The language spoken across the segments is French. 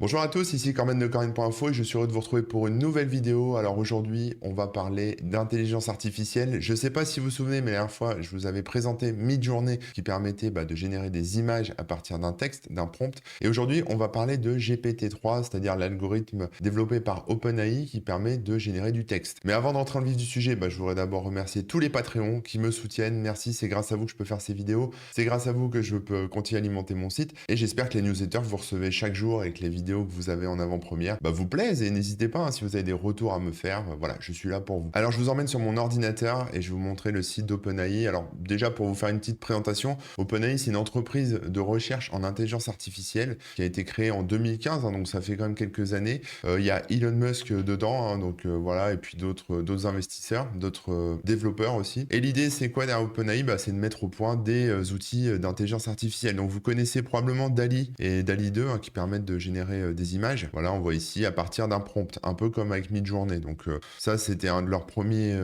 Bonjour à tous, ici Corben de Corben.info et je suis heureux de vous retrouver pour une nouvelle vidéo. Alors aujourd'hui, on va parler d'intelligence artificielle. Je ne sais pas si vous vous souvenez, mais la dernière fois, je vous avais présenté Midjourney qui permettait de générer des images à partir d'un texte, d'un prompt. Et aujourd'hui, on va parler de GPT-3, c'est-à-dire l'algorithme développé par OpenAI qui permet de générer du texte. Mais avant d'entrer dans le vif du sujet, je voudrais d'abord remercier tous les Patreons qui me soutiennent. Merci, c'est grâce à vous que je peux faire ces vidéos. C'est grâce à vous que je peux continuer à alimenter mon site. Et j'espère que les newsletters que vous recevez chaque jour et que les vidéos que vous avez en avant-première vous plaisent et n'hésitez pas si vous avez des retours à me faire, voilà, je suis là pour vous. Alors je vous emmène sur mon ordinateur et je vais vous montrer le site d'OpenAI. Alors déjà pour vous faire une petite présentation, OpenAI c'est une entreprise de recherche en intelligence artificielle qui a été créée en 2015, donc ça fait quand même quelques années. Il y a Elon Musk dedans, donc voilà, et puis d'autres investisseurs, d'autres développeurs aussi. Et l'idée c'est quoi derrière OpenAI? C'est de mettre au point des outils d'intelligence artificielle. Donc vous connaissez probablement DALL-E et DALL-E 2 qui permettent de générer des images. Voilà, on voit ici à partir d'un prompt, un peu comme avec Midjourney. Donc ça, c'était un de leurs premiers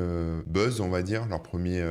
buzz, on va dire, leur premier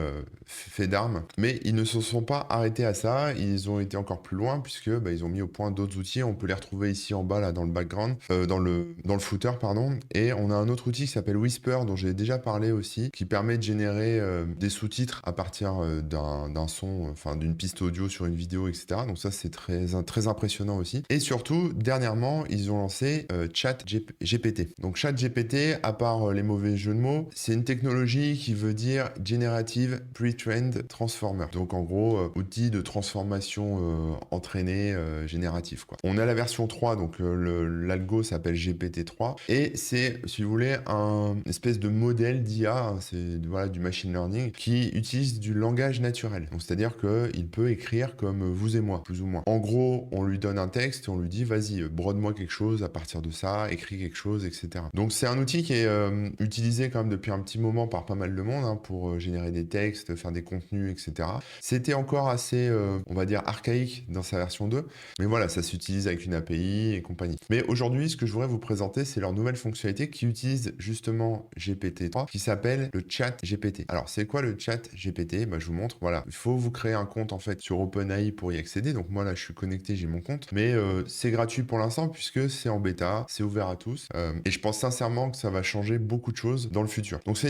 fait d'armes. Mais ils ne se sont pas arrêtés à ça. Ils ont été encore plus loin puisque ils ont mis au point d'autres outils. On peut les retrouver ici en bas, là, dans le background, dans le footer, pardon. Et on a un autre outil qui s'appelle Whisper, dont j'ai déjà parlé aussi, qui permet de générer des sous-titres à partir d'un son, enfin d'une piste audio sur une vidéo, etc. Donc ça, c'est très impressionnant aussi. Et surtout, dernièrement, ils ont lancé ChatGPT. Donc ChatGPT, à part les mauvais jeux de mots, c'est une technologie qui veut dire Generative Pre-trained Transformer. Donc en gros, outil de transformation entraîné génératif, quoi. On a la version 3, donc l'algo s'appelle GPT-3 et c'est, si vous voulez, un espèce de modèle d'IA, c'est voilà, du machine learning qui utilise du langage naturel. Donc c'est-à-dire qu'il peut écrire comme vous et moi, plus ou moins. En gros, on lui donne un texte et on lui dit vas-y, brode-moi quelque chose à partir de ça, écris quelque chose, etc. Donc c'est un outil qui est utilisé quand même depuis un petit moment par pas mal de monde pour générer des textes, faire des contenus, etc. C'était encore assez, on va dire, archaïque dans sa version 2, mais voilà, ça s'utilise avec une API et compagnie. Mais aujourd'hui, ce que je voudrais vous présenter, c'est leur nouvelle fonctionnalité qui utilise justement GPT-3, qui s'appelle le chat GPT. Alors c'est quoi le chat GPT? Je vous montre, voilà, il faut vous créer un compte en fait sur OpenAI pour y accéder. Donc moi là, je suis connecté, j'ai mon compte, mais c'est gratuit pour l'instant puisque c'est en bêta, c'est ouvert à tous, et je pense sincèrement que ça va changer beaucoup de choses dans le futur. Donc c'est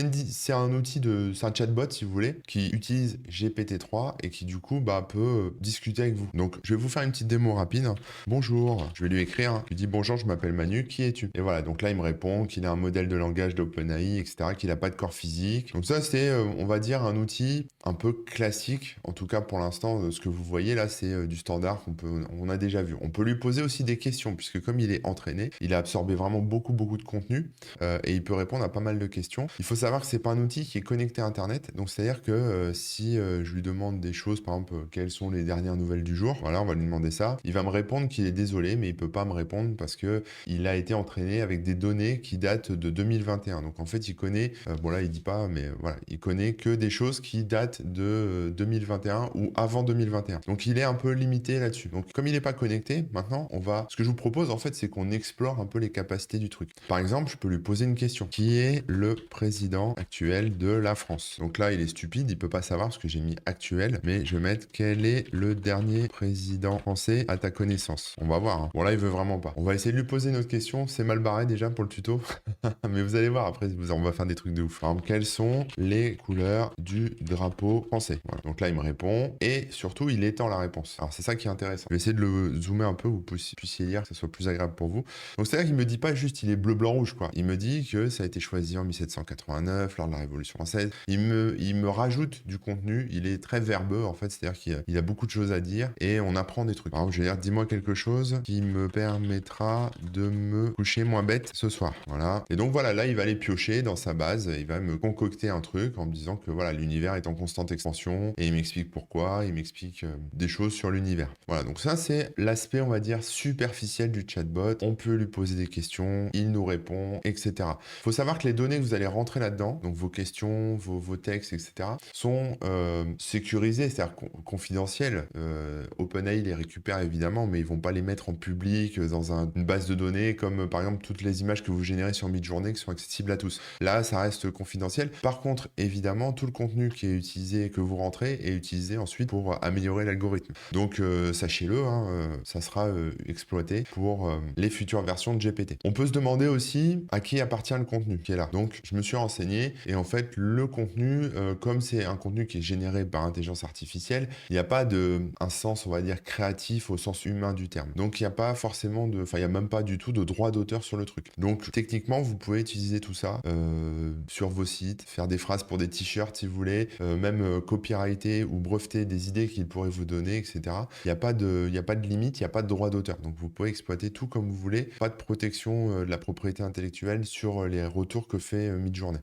un outil c'est un chatbot si vous voulez, qui utilise GPT-3 et qui du coup peut discuter avec vous. Donc je vais vous faire une petite démo rapide. Bonjour, je vais lui écrire, je lui dis bonjour, je m'appelle Manu, qui es-tu? Et voilà, donc là il me répond qu'il a un modèle de langage d'OpenAI, etc., qu'il n'a pas de corps physique. Donc ça c'est, on va dire, un outil un peu classique, en tout cas pour l'instant, ce que vous voyez là, c'est du standard on a déjà vu. On peut lui poser aussi des questions, puisque comme il est entraîné, il a absorbé vraiment beaucoup de contenu, et il peut répondre à pas mal de questions. Il faut savoir que c'est pas un outil qui est connecté à Internet, donc c'est-à-dire que si je lui demande des choses, par exemple, quelles sont les dernières nouvelles du jour, voilà, on va lui demander ça, il va me répondre qu'il est désolé, mais il peut pas me répondre parce que il a été entraîné avec des données qui datent de 2021. Donc en fait, il connaît, bon là il dit pas, mais voilà, il connaît que des choses qui datent de 2021 ou avant 2021. Donc il est un peu limité là-dessus. Donc comme il n'est pas connecté, maintenant ce que je vous propose en fait, c'est qu'on explore un peu les capacités du truc. Par exemple, je peux lui poser une question. Qui est le président actuel de la France? Donc là, il est stupide, il peut pas savoir parce que j'ai mis actuel, mais je vais mettre quel est le dernier président français à ta connaissance. On va voir. Bon là, il veut vraiment pas. On va essayer de lui poser une autre question. C'est mal barré déjà pour le tuto, mais vous allez voir après, on va faire des trucs de ouf. Par exemple, quelles sont les couleurs du drapeau français? Voilà. Donc là, il me répond et surtout, il étend la réponse. Alors c'est ça qui est intéressant. Je vais essayer de le zoomer un peu, vous puissiez lire, que ce soit plus agréable pour vous. Donc c'est-à-dire qu'il me dit pas juste il est bleu, blanc, rouge, quoi. Il me dit que ça a été choisi en 1789, lors de la Révolution française. Il me rajoute du contenu, il est très verbeux, en fait, c'est-à-dire qu'il a beaucoup de choses à dire, et on apprend des trucs. Par exemple, je vais dire, dis-moi quelque chose qui me permettra de me coucher moins bête ce soir. Voilà. Et donc voilà, là, il va aller piocher dans sa base, il va me concocter un truc en me disant que voilà, l'univers est en constante expansion, et il m'explique pourquoi, il m'explique des choses sur l'univers. Voilà, donc ça, c'est l'aspect, on va dire, superficiel du chatbot. On peut lui poser des questions, il nous répond, etc. Faut savoir que les données que vous allez rentrer là-dedans, donc vos questions, vos textes, etc., sont sécurisées, c'est-à-dire confidentielles. OpenAI les récupère évidemment, mais ils vont pas les mettre en public dans une base de données comme par exemple toutes les images que vous générez sur Midjourney qui sont accessibles à tous. Là, ça reste confidentiel. Par contre, évidemment, tout le contenu qui est utilisé, que vous rentrez, est utilisé ensuite pour améliorer l'algorithme. Donc, sachez-le, ça sera exploité pour les futures versions de GPT. On peut se demander aussi à qui appartient le contenu qui est là. Donc, je me suis renseigné et en fait, le contenu, comme c'est un contenu qui est généré par intelligence artificielle, il n'y a pas un sens, on va dire, créatif au sens humain du terme. Donc, il n'y a pas forcément il n'y a même pas du tout de droit d'auteur sur le truc. Donc, techniquement, vous pouvez utiliser tout ça sur vos sites, faire des phrases pour des t-shirts si vous voulez, même copyrighter ou breveter des idées qu'il pourrait vous donner, etc. Il n'y a pas de limite, il n'y a pas de droit d'auteur. Donc, vous pouvez exploiter tout comme vous voulez. Pas de protection de la propriété intellectuelle sur les retours que fait Midjourney.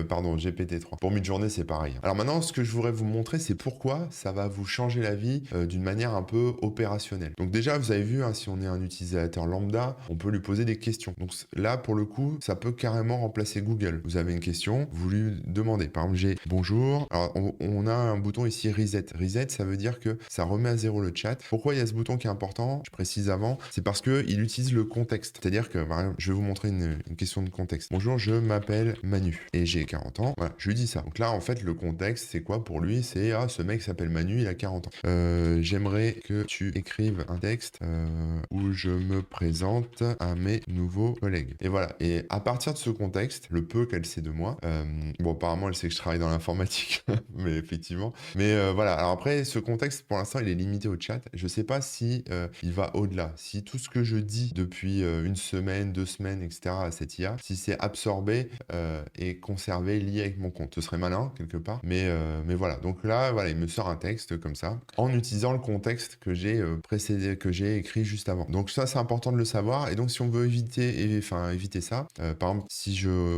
Pardon, GPT-3. Pour Midjourney, c'est pareil. Alors maintenant, ce que je voudrais vous montrer, c'est pourquoi ça va vous changer la vie d'une manière un peu opérationnelle. Donc déjà, vous avez vu, hein, si on est un utilisateur lambda, on peut lui poser des questions. Donc là, pour le coup, ça peut carrément remplacer Google. Vous avez une question, vous lui demandez. Par exemple, j'ai bonjour. Alors, on a un bouton ici reset. Reset, ça veut dire que ça remet à zéro le chat. Pourquoi il y a ce bouton qui est important? Je précise avant. C'est parce qu'il utilise le contexte. C'est-à-dire que, par exemple, je vais vous montrer une question de contexte. Bonjour, je m'appelle Manu et j'ai 40 ans. Voilà, je lui dis ça. Donc là, en fait, le contexte, c'est quoi pour lui? C'est ce mec s'appelle Manu, il a 40 ans. J'aimerais que tu écrives un texte où je me présente à mes nouveaux collègues. Et voilà. Et à partir de ce contexte, le peu qu'elle sait de moi, bon, apparemment, elle sait que je travaille dans l'informatique, mais effectivement. Mais voilà. Alors après, ce contexte, pour l'instant, il est limité au chat. Je sais pas si il va au-delà. Si tout ce que je dis depuis une semaine, 2 semaines, etc. à cette IA, si c'est absorbé et conservé, lié avec mon compte. Ce serait malin, quelque part. Mais voilà. Donc là, voilà, il me sort un texte comme ça, en utilisant le contexte que j'ai que j'ai écrit juste avant. Donc ça, c'est important de le savoir. Et donc, si on veut éviter ça, par exemple,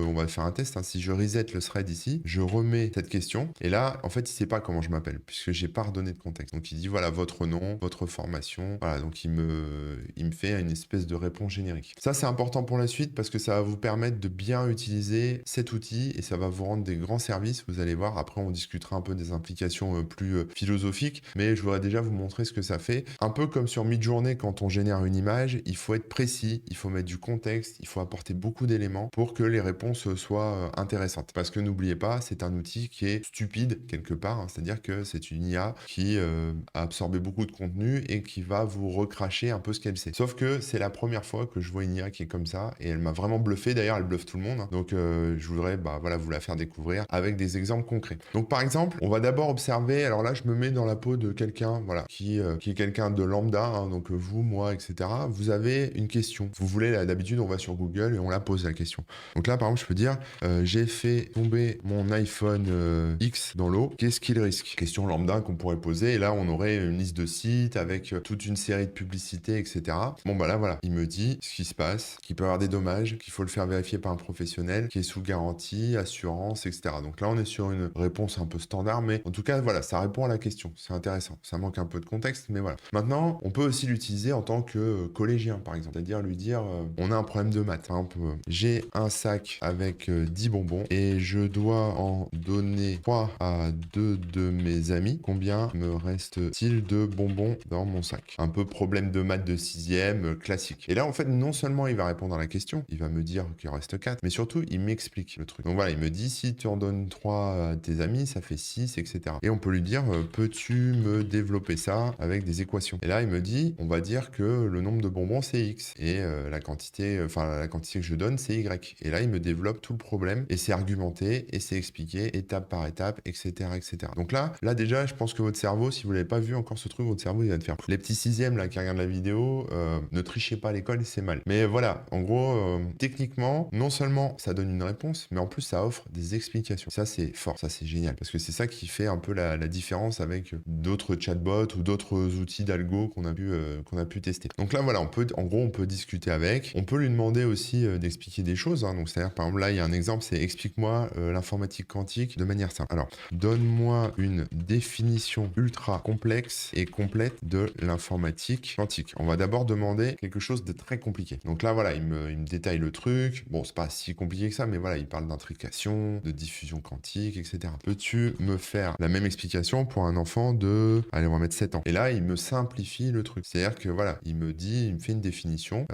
on va faire un test, hein, si je reset le thread ici, je remets cette question. Et là, en fait, il sait pas comment je m'appelle, puisque j'ai pas redonné de contexte. Donc, il dit, voilà, votre nom, votre formation. Voilà, donc il me fait une espèce de réponse générique. Ça, c'est important pour la suite parce que ça va vous permettre de bien utiliser cet outil et ça va vous rendre des grands services. Vous allez voir, après, on discutera un peu des implications plus philosophiques, mais je voudrais déjà vous montrer ce que ça fait. Un peu comme sur Midjourney, quand on génère une image, il faut être précis, il faut mettre du contexte, il faut apporter beaucoup d'éléments pour que les réponses soient intéressantes. Parce que n'oubliez pas, c'est un outil qui est stupide quelque part, hein, c'est-à-dire que c'est une IA qui a absorbé beaucoup de contenu et qui va vous recracher un peu ce qu'elle sait. Sauf que c'est la première fois que je vois une IA qui est comme ça et elle m'a vraiment bluffé. D'ailleurs, elle bluffe tout le monde, hein. Donc, je voudrais vous la faire découvrir avec des exemples concrets. Donc, par exemple, on va d'abord observer. Alors là, je me mets dans la peau de quelqu'un, voilà, qui est quelqu'un de lambda, hein, donc vous, moi, etc. Vous avez une question. Vous voulez, d'habitude, on va sur Google et on la pose la question. Donc là, par exemple, je peux dire, j'ai fait tomber mon iPhone X dans l'eau. Qu'est-ce qu'il risque? Question lambda qu'on pourrait poser. Et là, on aurait une liste de sites avec toute une série de publicités, etc. Bon, bah là, voilà. Il me dit ce qui se passe, qu'il peut y avoir des dommages, qu'il faut le faire vérifier par un professionnel, qui est sous garantie, assurance, etc. Donc là, on est sur une réponse un peu standard, mais en tout cas, voilà, ça répond à la question. C'est intéressant. Ça manque un peu de contexte, mais voilà. Maintenant, on peut aussi l'utiliser en tant que collégien, par exemple. C'est-à-dire lui dire, on a un problème de maths. Par exemple, j'ai un sac avec 10 bonbons et je dois en donner 3 à 2 de mes amis. Combien me reste-t-il de bonbons dans mon sac? Un peu problème de maths de 6e, classique. Et là, en fait, non seulement il va répondre à la question, il va me dire qu'il en reste 4, mais surtout, il m'explique le truc. Donc voilà, il me dit, si tu en donnes 3 à tes amis, ça fait 6, etc. Et on peut lui dire, peux-tu me développer ça avec des équations? Et là, il me dit, on va dire que le nombre de bonbons, c'est X. Et la quantité que je donne, c'est Y. Et là, il me développe tout le problème et c'est argumenté et c'est expliqué étape par étape, etc., etc. Donc là, déjà, je pense que votre cerveau, si vous l'avez pas vu encore ce truc, votre cerveau, il va te faire. Les petits sixièmes là qui regardent la vidéo, ne trichez pas à l'école, c'est mal. Mais voilà, en gros, techniquement, non seulement ça donne une réponse, mais en plus ça offre des explications. Ça, c'est fort, ça, c'est génial. Parce que c'est ça qui fait un peu la différence avec d'autres chatbots ou d'autres outils d'algo qu'on a pu tester. Donc là, voilà, on peut discuter avec. On peut lui demander aussi d'expliquer des choses, hein. Donc, c'est-à-dire, par exemple, là, il y a un exemple, c'est explique-moi l'informatique quantique de manière simple. Alors, donne-moi une définition ultra complexe et complète de l'informatique quantique. On va d'abord demander quelque chose de très compliqué. Donc là, voilà, il me détaille le truc. Bon, c'est pas si compliqué que ça, mais voilà, il parle d'intrication, de diffusion quantique, etc. Peux-tu me faire la même explication pour un enfant de, allez, on va mettre 7 ans? Et là, il me simplifie le truc. C'est-à-dire que voilà, il me fait une définition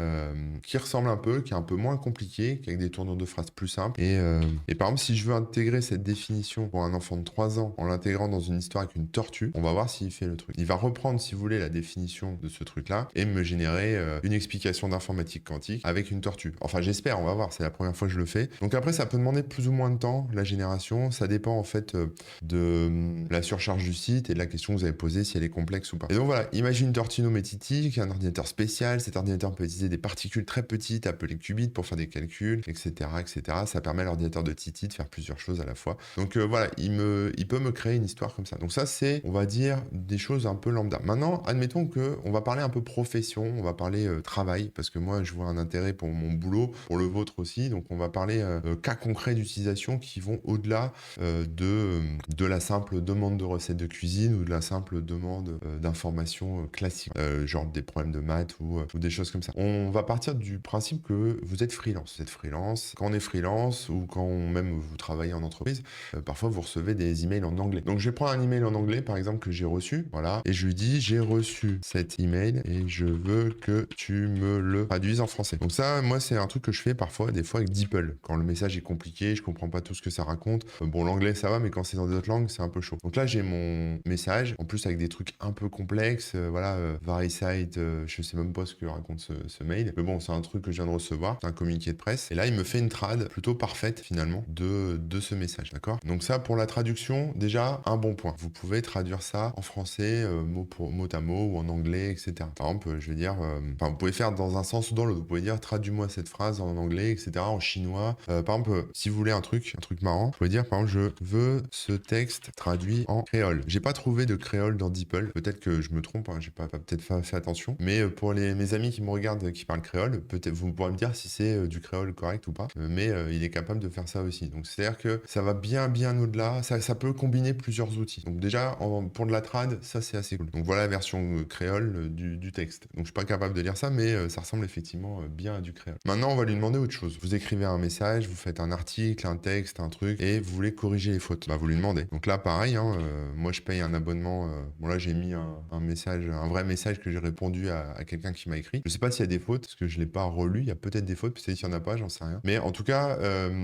qui ressemble un peu, qui est un peu moins compliquée, avec des tournures de phrases plus simples. Et par exemple, si je veux intégrer cette définition pour un enfant de 3 ans en l'intégrant dans une histoire avec une tortue, on va voir s'il fait le truc. Il va reprendre, si vous voulez, la définition de ce truc-là et me générer générer une explication d'informatique quantique avec une tortue. Enfin, j'espère, on va voir, c'est la première fois que je le fais. Donc après, ça peut demander plus ou moins de temps, la génération. Ça dépend en fait de la surcharge du site et de la question que vous avez posée, si elle est complexe ou pas. Et donc voilà, imagine Tortino Metiti, qui est un ordinateur spécial. Cet ordinateur peut utiliser des particules très petites, appelées qubits, pour faire des calculs, etc., etc. Ça permet à l'ordinateur de Titi de faire plusieurs choses à la fois. Donc voilà, il peut me créer une histoire comme ça. Donc ça, c'est, on va dire, des choses un peu lambda. Maintenant, admettons que on va parler un peu profession, on va parler travail, parce que moi, je vois un intérêt pour mon boulot, pour le vôtre aussi. Donc on va parler cas concrets d'utilisation qui vont au-delà de la simple demande de recettes de cuisine ou de la simple demande d'informations classiques, genre des problèmes de maths ou des choses comme ça. On va partir du principe que vous êtes freelance. Vous êtes freelance. Quand on est freelance ou quand même vous travaillez en entreprise, parfois vous recevez des emails en anglais. Donc je vais prendre un email en anglais, par exemple, que j'ai reçu, voilà, et je lui dis, j'ai reçu cet email et je veux que tu me le traduises en français. Donc ça, moi, c'est un truc que je fais parfois, des fois avec DeepL. Quand le message est compliqué, je comprends pas tout ce que ça raconte. Bon, l'anglais, ça va, mais quand c'est dans d'autres langues, c'est un peu chaud. Donc là, j'ai mon message, en plus avec des trucs un peu complexes, voilà, VeriSite, je sais même pas ce que raconte ce mail, mais bon, c'est un truc que je viens de recevoir, c'est un communiqué de presse, et là, il me fait une trad plutôt parfaite, finalement, de ce message, d'accord? Donc ça, pour la traduction, déjà, un bon point. Vous pouvez traduire ça en français, mot à mot, ou en anglais, etc. Par exemple, je vais dire, vous pouvez faire dans un sens ou dans l'autre. Vous pouvez dire, traduis-moi cette phrase en anglais, etc., en chinois. Par exemple, si vous voulez un truc marrant, vous pouvez dire, par exemple, je veux ce texte traduit en créole. J'ai pas trouvé de créole dans DeepL. Peut-être que je me trompe, hein, j'ai peut-être pas fait attention. Mais pour mes amis qui me regardent, qui parlent créole, peut-être vous pourrez me dire si c'est du créole correct ou pas. Mais il est capable de faire ça aussi. Donc c'est-à-dire que ça va bien au-delà. Ça peut combiner plusieurs outils. Donc déjà, pour de la trad, ça c'est assez cool. Donc voilà la version créole du texte. Donc je suis pas capable de lire ça, mais ça ressemble effectivement bien à du créole. Maintenant, on va lui demander autre chose. Vous écrivez un message, vous faites un article, un texte, un truc, et vous voulez corriger les fautes. Bah vous lui demandez. Donc là, pareil, hein, moi je paye un abonnement. Bon là, j'ai mis un message, un vrai message que j'ai répondu à quelqu'un qui m'a écrit. Je sais pas s'il y a des fautes, parce que je l'ai pas relu. Il y a peut-être des fautes, peut-être qu'il y en a pas, j'en sais rien. Mais en tout cas,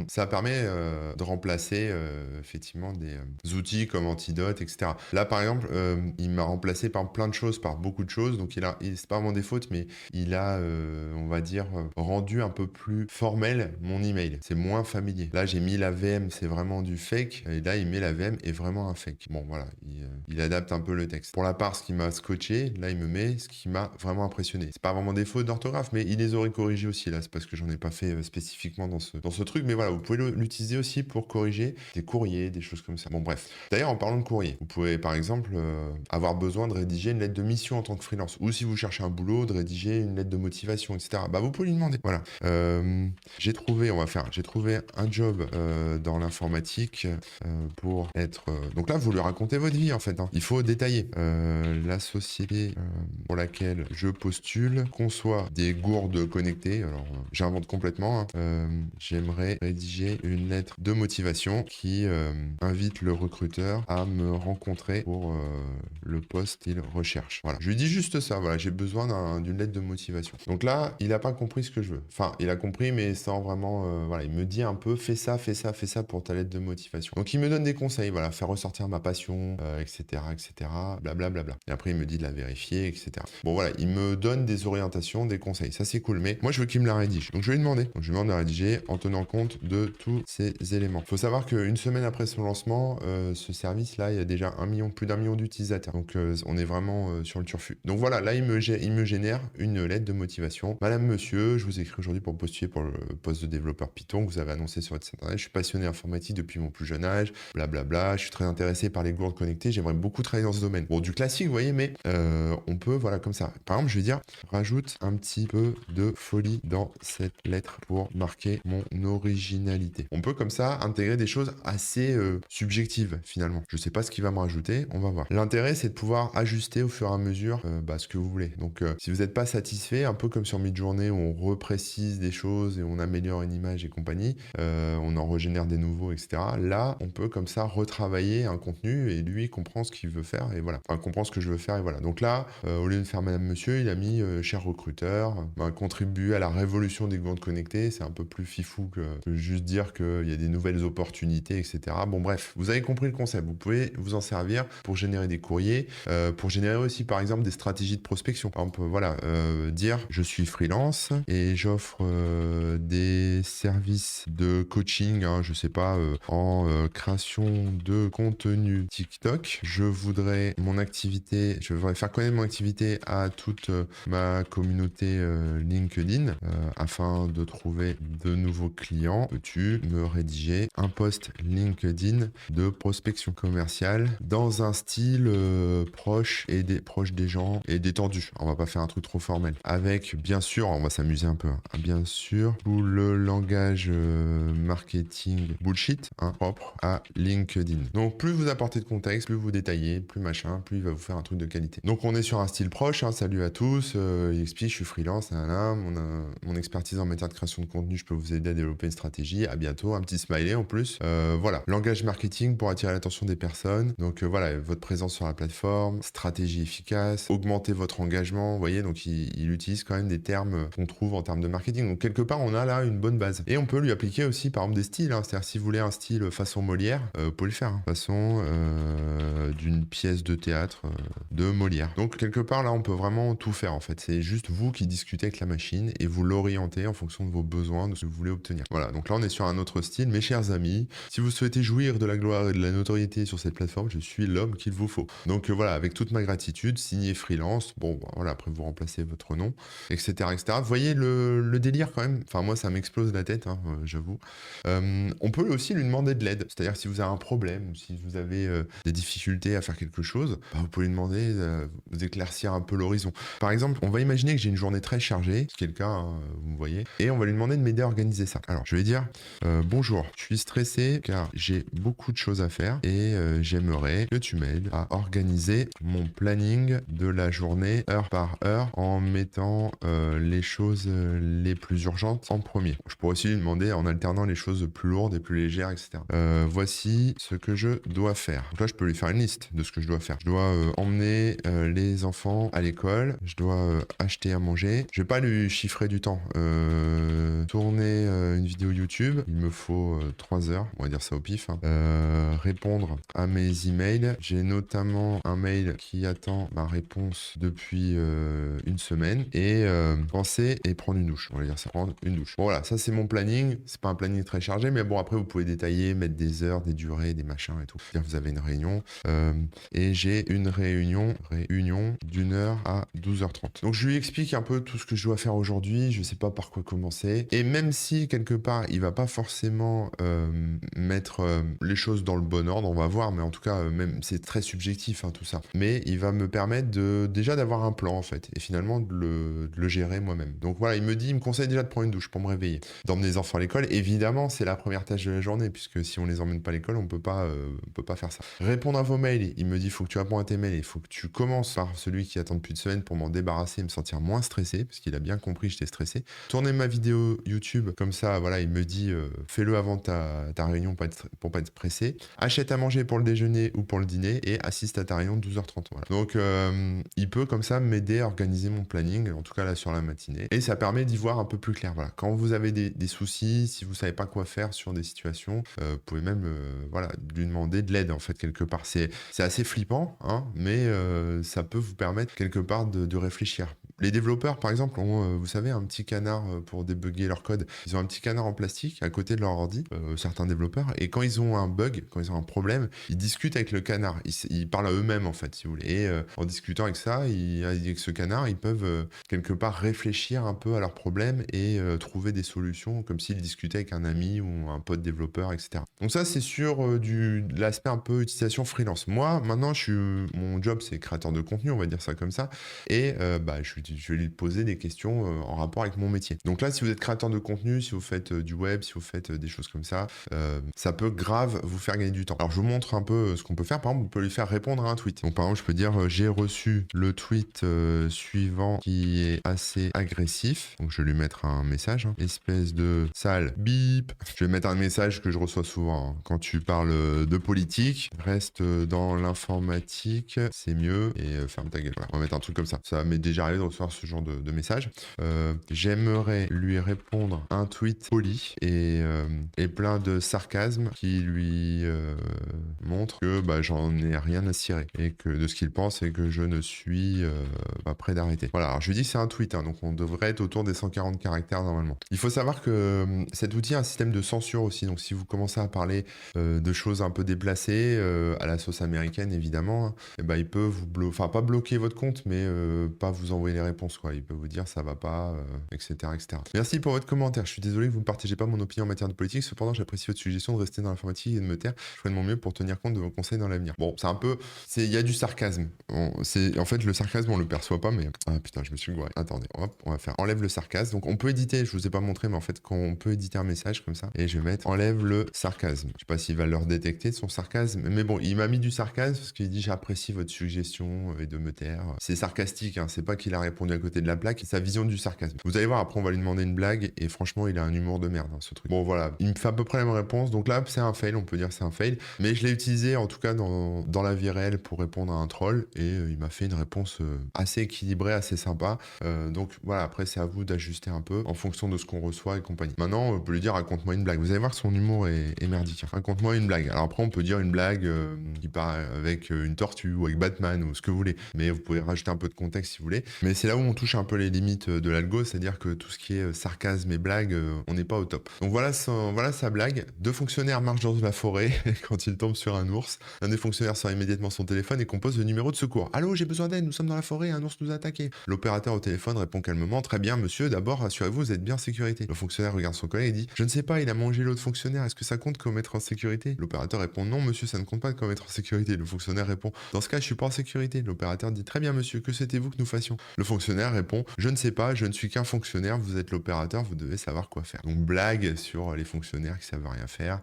ça permet de remplacer effectivement des outils comme Antidote, etc. Là, par exemple, il m'a remplacé par plein de choses, par beaucoup de choses. Donc c'est pas vraiment des fautes, mais il a, on va dire, rendu un peu plus formel mon email. C'est moins familier. Là, j'ai mis la VM, c'est vraiment du fake. Et là, il met la VM est vraiment un fake. Bon, voilà, il adapte un peu le texte. Pour la part, ce qui m'a scotché, là, il me met ce qui m'a vraiment impressionné. C'est pas vraiment des fautes d'orthographe, mais il les aurait corrigées aussi. Là, c'est parce que j'en ai pas fait spécifiquement dans ce truc. Mais voilà, vous pouvez l'utiliser aussi pour corriger des courriers, des choses comme ça. Bon, bref. D'ailleurs, en parlant de courrier, vous pouvez, par exemple, avoir besoin de rédiger une lettre de mission en tant que freelance. Ou si vous cherchez un boulot, de rédiger une lettre de motivation, etc. Bah, vous pouvez lui demander. Voilà. J'ai trouvé un job dans l'informatique pour être... Donc là, vous lui racontez votre vie, en fait. Hein. Il faut détailler. La société pour laquelle je postule conçoit des gourdes connectées. Alors, j'invente complètement. Hein. J'aimerais rédiger une lettre de motivation qui invite le recruteur à me rencontrer pour le poste qu'il recherche. Voilà. Je lui dis juste ça. Voilà, j'ai besoin d'une lettre de motivation. Donc là, il n'a pas compris ce que je veux. Enfin, il a compris, mais sans vraiment... voilà, il me dit un peu, fais ça pour ta lettre de motivation. Donc il me donne des conseils, voilà, faire ressortir ma passion, etc., blablabla. Et après, il me dit de la vérifier, etc. Bon, voilà, il me donne des orientations, des conseils. Ça, c'est cool. Mais moi, je veux qu'il me la rédige. Donc je vais lui demander. Donc je lui demande de la rédiger en tenant compte de tous ces éléments. Il faut savoir qu'une semaine après son lancement, ce service-là, il y a déjà plus d'un million d'utilisateurs. Donc on est vraiment sur le turfu. Donc voilà, là, il me génère une lettre de motivation. Madame, monsieur, je vous écris aujourd'hui pour postuler pour le poste de développeur Python que vous avez annoncé sur votre site internet. Je suis passionné informatique depuis mon plus jeune âge, blablabla. Je suis très intéressé par les gourdes connectées. J'aimerais beaucoup travailler dans ce domaine. Bon, du classique, vous voyez, mais on peut, voilà, comme ça. Par exemple, je vais dire, rajoute un petit peu de folie dans cette lettre pour marquer mon originalité. On peut comme ça intégrer des choses assez subjectives finalement. Je sais pas ce qu'il va me rajouter, on va voir. L'intérêt, c'est de pouvoir ajuster au fur et à mesure ce que vous voulez. Donc, si vous n'êtes pas satisfait, un peu comme sur Midjourney où on reprécise des choses et on améliore une image et compagnie, on en régénère des nouveaux, etc. Là, on peut comme ça retravailler un contenu et lui comprend ce qu'il veut faire et voilà. Enfin, comprend ce que je veux faire et voilà. Donc là, au lieu de faire Madame Monsieur, il a mis cher recruteur, contribue à la révolution des gourdes connectées. C'est un peu plus fifou que juste dire qu'il y a des nouvelles opportunités, etc. Bon, bref, vous avez compris le concept. Vous pouvez vous en servir pour générer des courriers, pour générer aussi, par exemple, des stratégies de prospection. Par exemple, voilà, dire je suis freelance et j'offre des services de coaching, hein, je sais pas, en création de contenu TikTok. Je voudrais faire connaître mon activité à toute ma communauté LinkedIn afin de trouver de nouveaux clients. Peux-tu me rédiger un post LinkedIn de prospection commerciale dans un style proche des gens et détendu. On va pas faire un truc trop formel. Avec, bien sûr, on va s'amuser un peu, hein, bien sûr, tout le langage marketing bullshit, hein, propre à LinkedIn. Donc, plus vous apportez de contexte, plus vous détaillez, plus machin, plus il va vous faire un truc de qualité. Donc, on est sur un style proche, hein, salut à tous, il explique, je suis freelance, mon expertise en matière de création de contenu, je peux vous aider à développer une stratégie, à bientôt, un petit smiley en plus. Voilà, langage marketing pour attirer l'attention des personnes. Donc, voilà, votre présence sur la plateforme, stratégie efficace, augmenter votre engagement, vous voyez, donc il utilise quand même des termes qu'on trouve en termes de marketing. Donc quelque part, on a là une bonne base. Et on peut lui appliquer aussi, par exemple, des styles, hein. C'est-à-dire, si vous voulez un style façon Molière, vous pouvez le faire, hein. Façon d'une pièce de théâtre de Molière. Donc quelque part, là, on peut vraiment tout faire, en fait. C'est juste vous qui discutez avec la machine et vous l'orientez en fonction de vos besoins, de ce que vous voulez obtenir. Voilà, donc là, on est sur un autre style. Mes chers amis, si vous souhaitez jouir de la gloire et de la notoriété sur cette plateforme, je suis l'homme qu'il vous faut. Donc voilà, avec toute ma gratitude, signé freelance, bon, bah, voilà, après vous remplacez votre nom, etc., etc. Vous voyez le délire quand même, enfin moi ça m'explose la tête, hein, j'avoue. On peut aussi lui demander de l'aide, c'est-à-dire si vous avez un problème, ou si vous avez des difficultés à faire quelque chose, bah, vous pouvez lui demander de vous éclaircir un peu l'horizon. Par exemple, on va imaginer que j'ai une journée très chargée, ce qui est le cas, hein, vous me voyez, et on va lui demander de m'aider à organiser ça. Alors je vais dire, bonjour, je suis stressé car j'ai beaucoup de choses à faire et j'aimerais que tu m'aides à organiser mon planning de la journée heure par heure en mettant les choses les plus urgentes en premier. Je pourrais aussi lui demander en alternant les choses plus lourdes et plus légères, etc. Voici ce que je dois faire. Donc là, je peux lui faire une liste de ce que je dois faire. Je dois emmener les enfants à l'école. Je dois acheter à manger. Je vais pas lui chiffrer du temps. Tourner une vidéo YouTube. Il me faut 3 heures. On va dire ça au pif. Hein. Répondre à mes emails. J'ai notamment un mail qui attend ma réponse depuis une semaine et penser et prendre une douche. On va dire ça, prendre une douche. Bon, voilà, ça c'est mon planning. C'est pas un planning très chargé, mais bon, après vous pouvez détailler, mettre des heures, des durées, des machins et tout. C'est-à-dire vous avez une réunion et j'ai une réunion d'1 heure à 12h30. Donc je lui explique un peu tout ce que je dois faire aujourd'hui. Je sais pas par quoi commencer. Et même si quelque part il va pas forcément mettre les choses dans le bon ordre, on va voir, mais en tout cas, même c'est très subjectif, hein, tout ça. Mais il va me permettre déjà d'avoir un plan, en fait, et finalement de le gérer moi-même. Donc voilà, il me conseille déjà de prendre une douche pour me réveiller, d'emmener les enfants à l'école. Évidemment, c'est la première tâche de la journée, puisque si on les emmène pas à l'école, on peut pas faire ça. Répondre à vos mails, il me dit, il faut que tu réponds à tes mails, il faut que tu commences par celui qui attend depuis une semaine pour m'en débarrasser et me sentir moins stressé, parce qu'il a bien compris que j'étais stressé. Tourner ma vidéo YouTube, comme ça, voilà, il me dit, fais-le avant ta réunion pour pas être pressé. Achète à manger pour le déjeuner ou pour le dîner et assiste à ta réunion de 12h30. Voilà. Donc, il peut comme ça m'aider à organiser mon planning, en tout cas là sur la matinée. Et ça permet d'y voir un peu plus clair. Voilà. Quand vous avez des soucis, si vous savez pas quoi faire sur des situations, vous pouvez même voilà, lui demander de l'aide en fait quelque part. C'est assez flippant, hein, mais ça peut vous permettre quelque part de réfléchir. Les développeurs, par exemple, ont, vous savez, un petit canard pour débugger leur code. Ils ont un petit canard en plastique à côté de leur ordi, certains développeurs, et quand ils ont un bug, quand ils ont un problème, ils discutent avec le canard. Ils parlent à eux-mêmes, en fait, si vous voulez. Et en discutant avec ça, avec ce canard, ils peuvent quelque part réfléchir un peu à leurs problèmes et trouver des solutions comme s'ils discutaient avec un ami ou un pote développeur, etc. Donc ça, c'est sur l'aspect un peu utilisation freelance. Moi, maintenant, mon job, c'est créateur de contenu, on va dire ça comme ça, et je vais lui poser des questions en rapport avec mon métier. Donc là, si vous êtes créateur de contenu, si vous faites du web, si vous faites des choses comme ça peut grave vous faire gagner du temps. Alors, je vous montre un peu ce qu'on peut faire. Par exemple, vous pouvez lui faire répondre à un tweet. Donc, par exemple, je peux dire j'ai reçu le tweet suivant qui est assez agressif. Donc, je vais lui mettre un message. Hein. Espèce de sale bip. Je vais mettre un message que je reçois souvent. Hein. Quand tu parles de politique, reste dans l'informatique, c'est mieux et ferme ta gueule. Voilà. On va mettre un truc comme ça. Ça m'est déjà arrivé de recevoir ce genre de message. J'aimerais lui répondre un tweet poli et plein de sarcasme qui lui montre que j'en ai rien à cirer et que de ce qu'il pense et que je ne suis pas prêt d'arrêter. Voilà, alors je lui dis que c'est un tweet, hein, donc on devrait être autour des 140 caractères normalement. Il faut savoir que cet outil a un système de censure aussi, donc si vous commencez à parler de choses un peu déplacées, à la sauce américaine évidemment, hein, il peut vous enfin pas bloquer votre compte, mais pas vous envoyer les réponses, quoi. Il peut vous dire ça va pas, etc., etc. Merci pour votre commentaire. Je suis désolé que vous ne partagez pas mon opinion en matière de politique. Cependant, j'apprécie votre suggestion de rester dans l'informatique et de me taire. Je ferai de mon mieux pour tenir compte de vos conseils dans l'avenir. Bon, c'est un peu, il y a du sarcasme. En fait, le sarcasme, on le perçoit pas, mais ah putain, je me suis gouré. Attendez, hop, on va faire enlève le sarcasme. Donc, on peut éditer. Je vous ai pas montré, mais en fait, quand on peut éditer un message comme ça, et je vais mettre enlève le sarcasme. Je sais pas s'il va leur détecter son sarcasme, mais bon, il m'a mis du sarcasme parce qu'il dit j'apprécie votre suggestion et de me taire. C'est sarcastique, hein. C'est pas qu'il a répondu à côté de la plaque, c'est sa vision du sarcasme. Vous allez voir, après, on va lui demander une blague et franchement, il a un humour de merde, hein, ce truc. Bon, voilà, il me fait à peu près la même réponse. Donc là, c'est un fail, on peut dire que c'est un fail, mais je l'ai utilisé en tout cas dans la vie réelle pour répondre à un troll et il m'a fait une réponse assez équilibrée, assez sympa. Donc voilà, après, c'est à vous d'ajuster un peu en fonction de ce qu'on reçoit et compagnie. Maintenant, on peut lui dire raconte-moi une blague. Vous allez voir que son humour est merdique. Hein. Raconte-moi une blague. Alors après, on peut dire une blague qui part avec une tortue ou avec Batman ou ce que vous voulez, mais vous pouvez rajouter un peu de contexte si vous voulez. Mais c'est là où on touche un peu les limites de l'algo, c'est-à-dire que tout ce qui est sarcasme et blague, on n'est pas au top. Donc voilà sa blague. Deux fonctionnaires marchent dans la forêt quand ils tombent sur un ours. Un des fonctionnaires sort immédiatement son téléphone et compose le numéro de secours. Allô, j'ai besoin d'aide, nous sommes dans la forêt, un ours nous a attaqué. L'opérateur au téléphone répond calmement, très bien monsieur, d'abord rassurez-vous, vous êtes bien en sécurité. Le fonctionnaire regarde son collègue et dit, je ne sais pas, il a mangé l'autre fonctionnaire, est-ce que ça compte comme être en sécurité? L'opérateur répond, non monsieur, ça ne compte pas comme être en sécurité. Le fonctionnaire répond, dans ce cas, je suis pas en sécurité. L'opérateur dit, très bien monsieur, que souhaitez-vous que nous fassions? Le fonctionnaire répond, je ne sais pas, je ne suis qu'un fonctionnaire, vous êtes l'opérateur, vous devez savoir quoi faire. Donc blague sur les fonctionnaires qui savent rien faire,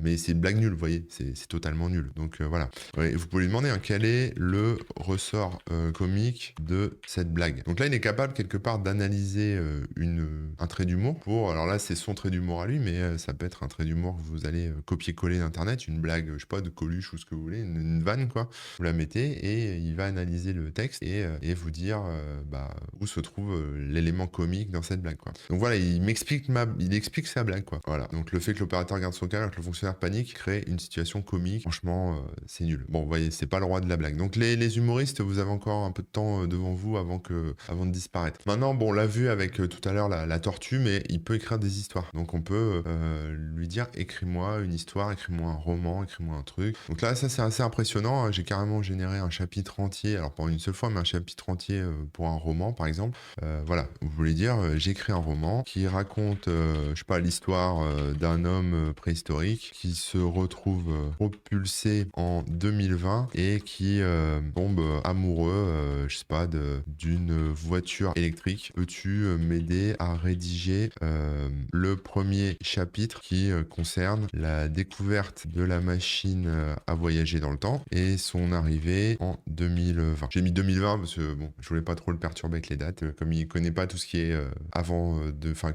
mais c'est une blague nulle, vous voyez, c'est totalement nul. Donc voilà. Ouais, vous pouvez lui demander quel est le ressort comique de cette blague. Donc là, il est capable quelque part d'analyser un trait d'humour alors là, c'est son trait d'humour à lui, mais ça peut être un trait d'humour que vous allez copier-coller d'internet, une blague, je sais pas, de Coluche ou ce que vous voulez, une vanne quoi. Vous la mettez et il va analyser le texte et vous dire où se trouve l'élément comique dans cette blague quoi. Donc voilà, il explique sa blague quoi. Voilà. Donc le fait que l'opérateur garde son calme, que le fonctionnaire panique, crée une situation comique. Franchement, c'est nul. Bon, vous voyez, c'est pas le roi de la blague. Donc les humoristes, vous avez encore un peu de temps devant vous avant de disparaître. Maintenant, bon, on l'a vu avec tout à l'heure la tortue, mais il peut écrire des histoires. Donc on peut lui dire écris-moi une histoire, écris-moi un roman, écris-moi un truc. Donc là, ça c'est assez impressionnant. J'ai carrément généré un chapitre entier, alors pas une seule fois, mais un chapitre entier pour un roman, par exemple. Voilà, vous voulez dire j'écris un roman qui raconte, je sais pas, l'histoire d'un homme préhistorique qui se retrouve propulsé en 2020 et qui tombe amoureux, je sais pas, d'une voiture électrique. Peux-tu m'aider à rédiger le premier chapitre qui concerne la découverte de la machine à voyager dans le temps et son arrivée en 2020. J'ai mis 2020 parce que bon, je voulais pas trop le perturber avec les dates. Comme il connaît pas tout ce qui est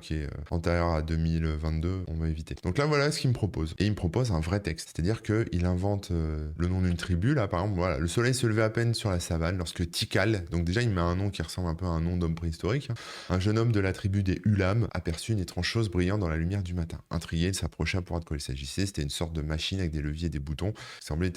qui est antérieur à 2022, on va éviter. Donc là, voilà ce qu'il me propose. Et il me propose un vrai texte. C'est-à-dire qu'il invente le nom d'une tribu. Là, par exemple, voilà, le soleil se levait à peine sur la savane lorsque Tikal, donc déjà il met un nom qui ressemble un peu à un nom d'homme préhistorique, hein, un jeune homme de la tribu des Ulam aperçut une étrange chose brillant dans la lumière du matin. Intrigué, il s'approcha pour voir de quoi il s'agissait. C'était une sorte de machine avec des leviers et des boutons qui semblait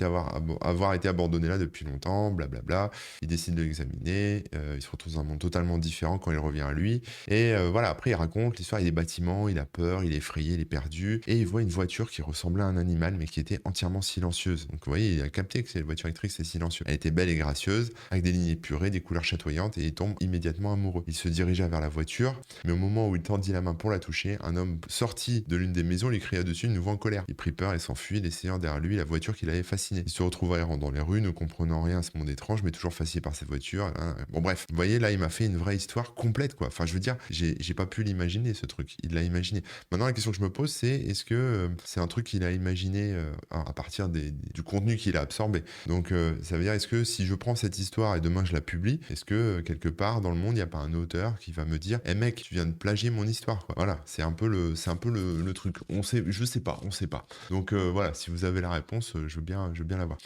avoir été abandonnée là depuis longtemps, blablabla. Il décide de l'examiner. Il se retrouve dans un monde totalement différent quand il revient à lui. Et voilà, après il raconte l'histoire, il y a des bâtiments, il a peur, il est effrayé, il est perdu. Et il voit une voiture qui ressemblait à un animal mais qui était entièrement silencieuse. Donc vous voyez, il a capté que la voiture électrique c'est silencieux. Elle était belle et gracieuse, avec des lignes épurées, des couleurs chatoyantes et il tombe immédiatement amoureux. Il se dirigea vers la voiture, mais au moment où il tendit la main pour la toucher, un homme sorti de l'une des maisons lui cria dessus une voix en colère. Il prit peur et s'enfuit, laissant derrière lui la voiture qui l'avait fasciné. Il se retrouva errant dans les rues, ne comprenant rien à ce monde étrange, mais toujours fasciné par cette voiture. Bon bref, vous voyez là, il m'a fait une vraie histoire complète quoi. Enfin je veux dire, j'ai pas pu l'imaginer ce truc. Il l'a imaginé. Maintenant la question que je me pose c'est est-ce que c'est un truc qu'il a imaginé à partir du contenu qu'il a absorbé. Donc ça veut dire est-ce que si je prends cette histoire et demain je la publie, est-ce que quelque part dans le monde il n'y a pas un auteur qui va me dire eh mec tu viens de plagier mon histoire quoi. Voilà, c'est un peu le truc. On sait, je sais pas, on sait pas. Donc voilà, si vous avez la réponse, je veux bien l'avoir.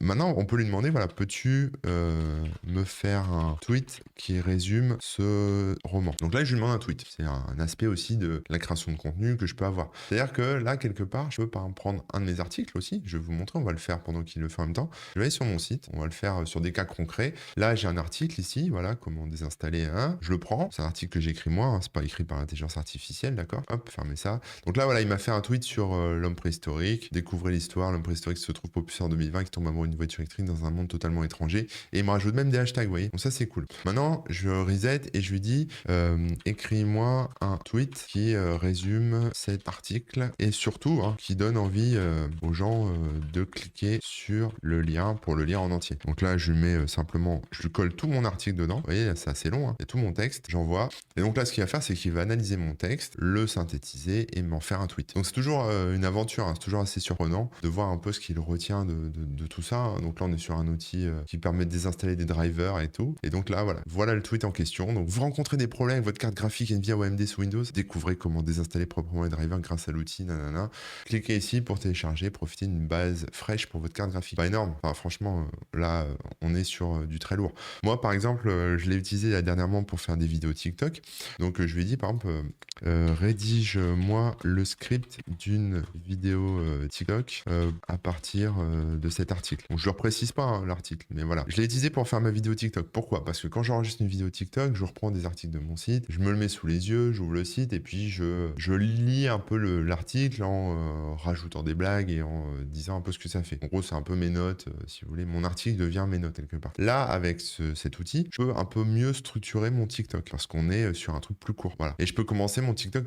Maintenant on peut lui demander voilà, peux-tu me faire un tweet tweet qui résume ce roman. Donc là, je lui demande un tweet. C'est un aspect aussi de la création de contenu que je peux avoir. C'est-à-dire que là, quelque part, je peux par exemple prendre un de mes articles aussi. Je vais vous montrer, on va le faire pendant qu'il le fait en même temps. Je vais aller sur mon site, on va le faire sur des cas concrets. Là, j'ai un article ici, voilà, comment désinstaller un. Je le prends, c'est un article que j'écris moi, hein, c'est pas écrit par l'intelligence artificielle, d'accord? Hop, fermez ça. Donc là, voilà, il m'a fait un tweet sur l'homme préhistorique. Découvrez l'histoire, l'homme préhistorique se trouve propulsé en 2020, qui tombe amoureux d'une voiture électrique dans un monde totalement étranger. Et il me rajoute même des hashtags, vous voyez. Donc ça, c'est cool. Maintenant, je reset et je lui dis, écris-moi un tweet qui résume cet article et surtout hein, qui donne envie aux gens de cliquer sur le lien pour le lire en entier. Donc là, je lui mets simplement, je lui colle tout mon article dedans. Vous voyez, c'est assez long. Hein. Il y a tout mon texte, j'envoie. Et donc là, ce qu'il va faire, c'est qu'il va analyser mon texte, le synthétiser et m'en faire un tweet. Donc c'est toujours une aventure, hein. C'est toujours assez surprenant de voir un peu ce qu'il retient de tout ça. Hein. Donc là, on est sur un outil qui permet de désinstaller des drivers et tout. Et donc là, voilà le tweet en question. Donc vous rencontrez des problèmes avec votre carte graphique Nvidia ou AMD sous Windows, découvrez comment désinstaller proprement les drivers grâce à l'outil, nanana. Cliquez ici pour télécharger, profitez d'une base fraîche pour votre carte graphique. Pas énorme. Enfin, franchement, là, on est sur du très lourd. Moi, par exemple, je l'ai utilisé là, dernièrement pour faire des vidéos TikTok. Donc je lui ai dit, par exemple, rédige-moi le script d'une vidéo TikTok à partir de cet article. Donc je ne le précise pas hein, l'article, mais voilà. Je l'ai utilisé pour faire ma vidéo TikTok. Pourquoi? Parce que quand j'enregistre une vidéo TikTok, je reprends des articles de mon site, je me le mets sous les yeux, j'ouvre le site et puis je lit un peu l'article en rajoutant des blagues et en disant un peu ce que ça fait. En gros, c'est un peu mes notes, si vous voulez. Mon article devient mes notes quelque part. Là, avec cet outil, je peux un peu mieux structurer mon TikTok parce qu'on est sur un truc plus court. Voilà. Et je peux commencer mon TikTok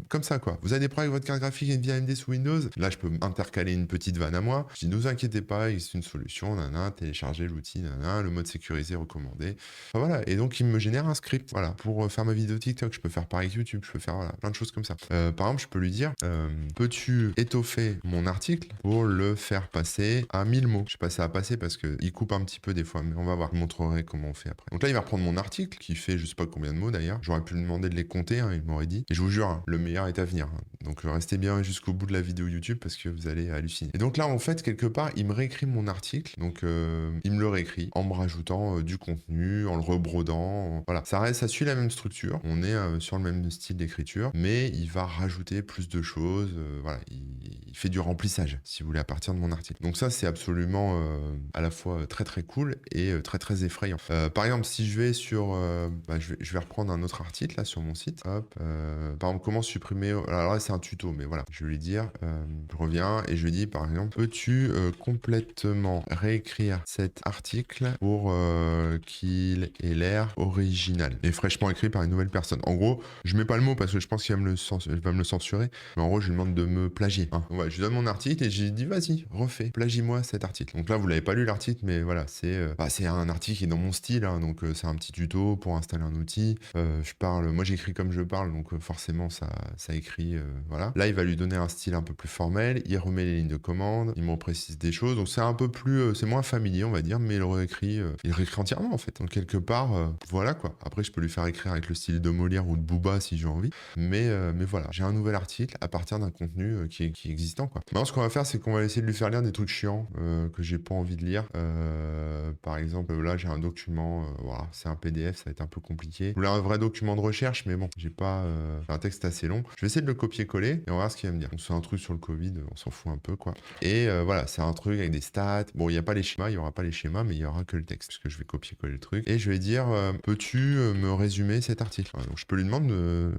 comme ça, quoi. Vous avez des problèmes avec votre carte graphique Nvidia AMD sous Windows? Là, je peux intercaler une petite vanne à moi. Je dis, ne vous inquiétez pas, c'est une solution, nana, téléchargez l'outil, nana, le mode sécurisé recommandé. Enfin, voilà. Et donc, il me génère un script, voilà, pour faire ma vidéo TikTok. Je peux faire pareil avec YouTube, je peux faire voilà, plein de choses comme ça. Par exemple, je peux lui dire, peux-tu étoffer mon article pour le faire passer à 1000 mots? Je sais pas si ça va passer parce qu'il coupe un petit peu des fois, mais on va voir. Je vous montrerai comment on fait après. Donc là, il va reprendre mon article qui fait je sais pas combien de mots d'ailleurs. J'aurais pu lui demander de les compter, hein, il m'aurait dit. Et je vous jure, hein, le meilleur est à venir. Hein. Donc restez bien jusqu'au bout de la vidéo YouTube parce que vous allez halluciner. Et donc là, en fait, quelque part, il me réécrit mon article. Donc il me le réécrit en me rajoutant du contenu, en le rebrodant. Voilà, ça suit la même structure. On est sur le même style d'écriture, mais il va rajouter plus de choses. Voilà, il fait du remplissage, si vous voulez, à partir de mon article. Donc ça, c'est absolument à la fois très très cool et très très effrayant. Par exemple, si je vais sur... je vais reprendre un autre article là sur mon site. Hop, par exemple, comment supprimer... Alors là, c'est un tuto, mais voilà. Je vais lui dire, je reviens et je lui dis, par exemple, peux-tu complètement réécrire cet article pour qu'il ait l'air original et fraîchement écrit par une nouvelle personne. En gros, je mets pas le mot parce que je pense qu'il va me le censurer, mais en gros, je lui demande de me plagier. Hein. Ouais, je lui donne mon article et je lui dis, vas-y, refais, plagie-moi cet article. Donc là, vous l'avez pas lu l'article, mais voilà, c'est un article qui est dans mon style, hein, donc c'est un petit tuto pour installer un outil. Moi j'écris comme je parle, donc forcément ça écrit, voilà. Là, il va lui donner un style un peu plus formel, il remet les lignes de commande, il me précise des choses, donc c'est un peu plus, c'est moins familier, on va dire, mais il réécrit entièrement en fait. Donc quelque part, voilà quoi. Après, je peux lui faire écrire avec le style de Molière ou de Booba si j'ai envie, mais voilà, j'ai un nouvel article à partir d'un contenu qui est existant quoi. Maintenant, ce qu'on va faire, c'est qu'on va essayer de lui faire lire des trucs chiants que j'ai pas envie de lire. Par exemple, là, j'ai un document, voilà, c'est un PDF, ça va être un peu compliqué. Je voulais un vrai document de recherche, mais bon, j'ai pas un texte assez long. Je vais essayer de le copier-coller et on va voir ce qu'il va me dire. Donc, c'est un truc sur le Covid, on s'en fout un peu, quoi. Et voilà, c'est un truc avec des stats. Bon, il n'y a pas les schémas, il y aura pas les schémas, mais il y aura que le texte, puisque je vais copier-coller le truc. Et je vais dire, peux-tu me résumer cet article? Voilà, donc, je peux lui demander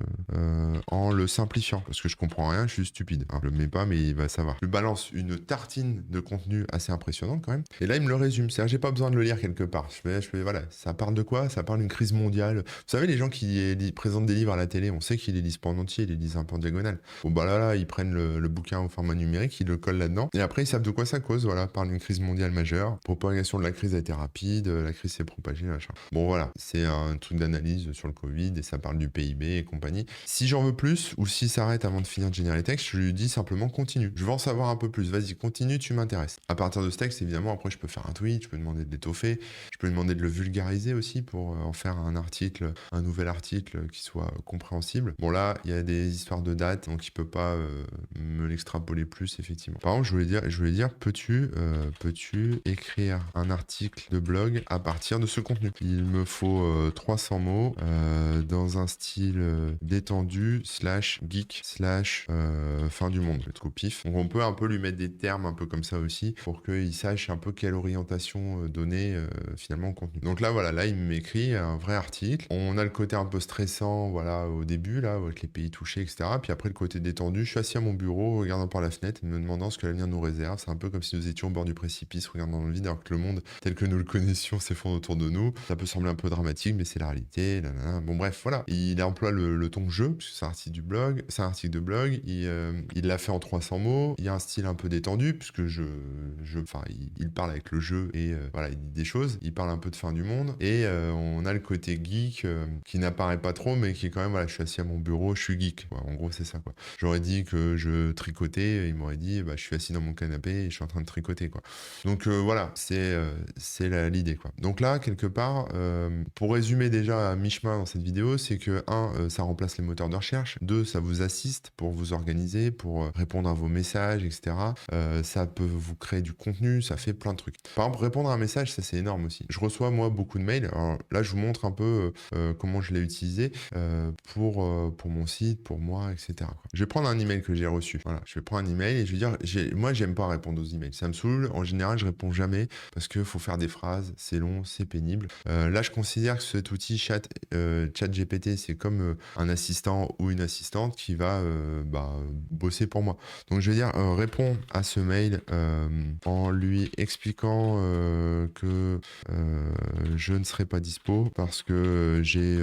en le simplifiant, parce que je comprends rien, je suis stupide. Hein, je le mets pas, mais il va savoir. Je lui balance une tartine de contenu assez impressionnante quand même. Et là, il me le résume. C'est-à-dire, j'ai pas besoin de le lire quelque part. Je fais, voilà, ça parle de quoi? Ça parle d'une crise mondiale. Vous savez, les gens qui présentent des livres à la télé, on sait qu'ils les lisent pas en entier, ils les lisent un peu en diagonale. Bon, bah là, ils prennent le bouquin au format numérique, ils le collent là-dedans. Et après, ils savent de quoi ça cause. Voilà, parle d'une crise mondiale majeure. Propagation de la crise a été rapide, la crise s'est propagée, machin. Bon, voilà, c'est un truc d'analyse sur le Covid et ça parle du PIB et compagnie. Si j'en veux plus ou si ça arrête avant de finir de générer les textes, je lui dis simplement continue. Je veux en savoir un peu plus. Vas-y, continue, tu m'intéresses. À partir de ce texte, évidemment, après, je peux faire un tweet, je peux demander de l'étoffer, je peux lui demander de le vulgariser aussi pour en faire un nouvel article qui soit compréhensible. Bon, là, il y a des histoires de date, donc il peut pas me l'extrapoler plus, effectivement. Par contre, je voulais dire, peux-tu écrire un article de blog à partir de ce contenu? Il me faut 300 mots dans un style détendu slash geek slash fin du monde. Je vais être au pif. Donc on peut un peu lui mettre des termes un peu comme ça aussi pour qu'il sache un peu quelle orientation donner finalement au contenu. Donc là voilà, là il m'écrit un vrai article. On a le côté un peu stressant, voilà, au début là, avec les pays touchés, etc. Puis après le côté détendu, je suis assis à mon bureau, regardant par la fenêtre et me demandant ce que l'avenir nous réserve. C'est un peu comme si nous étions au bord du précipice, regardant dans le vide, alors que le monde tel que nous le connaissions s'effondre autour de nous. Ça peut sembler un peu dramatique, mais c'est la réalité. Nanana. Bon bref, voilà. Il emploie le ton jeu, puisque c'est un article du blog, c'est un article de blog. Il l'a fait en 300 mots. Il y a un style un peu détendu, puisque enfin, il parle avec le jeu et voilà, il dit des choses. Il parle un peu de fin du monde. Et on a le côté geek qui n'apparaît pas trop, mais qui est quand même, voilà, je suis assis à mon bureau, je suis geek. Ouais, en gros, c'est ça, quoi. J'aurais dit que je tricotais, il m'aurait dit, bah, je suis assis dans mon canapé et je suis en train de tricoter, quoi. Donc voilà, c'est l'idée, quoi. Donc là, quelque part, pour résumer déjà à mi-chemin dans cette vidéo, c'est que 1, ça remplace les moteurs de recherche. 2, ça vous assiste pour vous organiser, pour répondre à vos messages, etc. Ça peut vous créer du contenu, ça fait plein de trucs. Par exemple, répondre à un message, ça c'est énorme aussi. Je reçois moi beaucoup de mails. Alors là, je vous montre un peu comment je l'ai utilisé pour mon site, pour moi, etc., quoi. Je vais prendre un email que j'ai reçu. Voilà, je vais prendre un email et je vais dire, moi, j'aime pas répondre aux emails. Ça me saoule. En général, je réponds jamais parce qu'il faut faire des phrases, c'est long, c'est pénible. Là, je considère que cet outil ChatGPT, c'est comme un assistant ou une assistante qui va bosser pour moi. Donc, je vais dire, réponds à ce mail en lui expliquant que je ne serai pas dispo parce que j'ai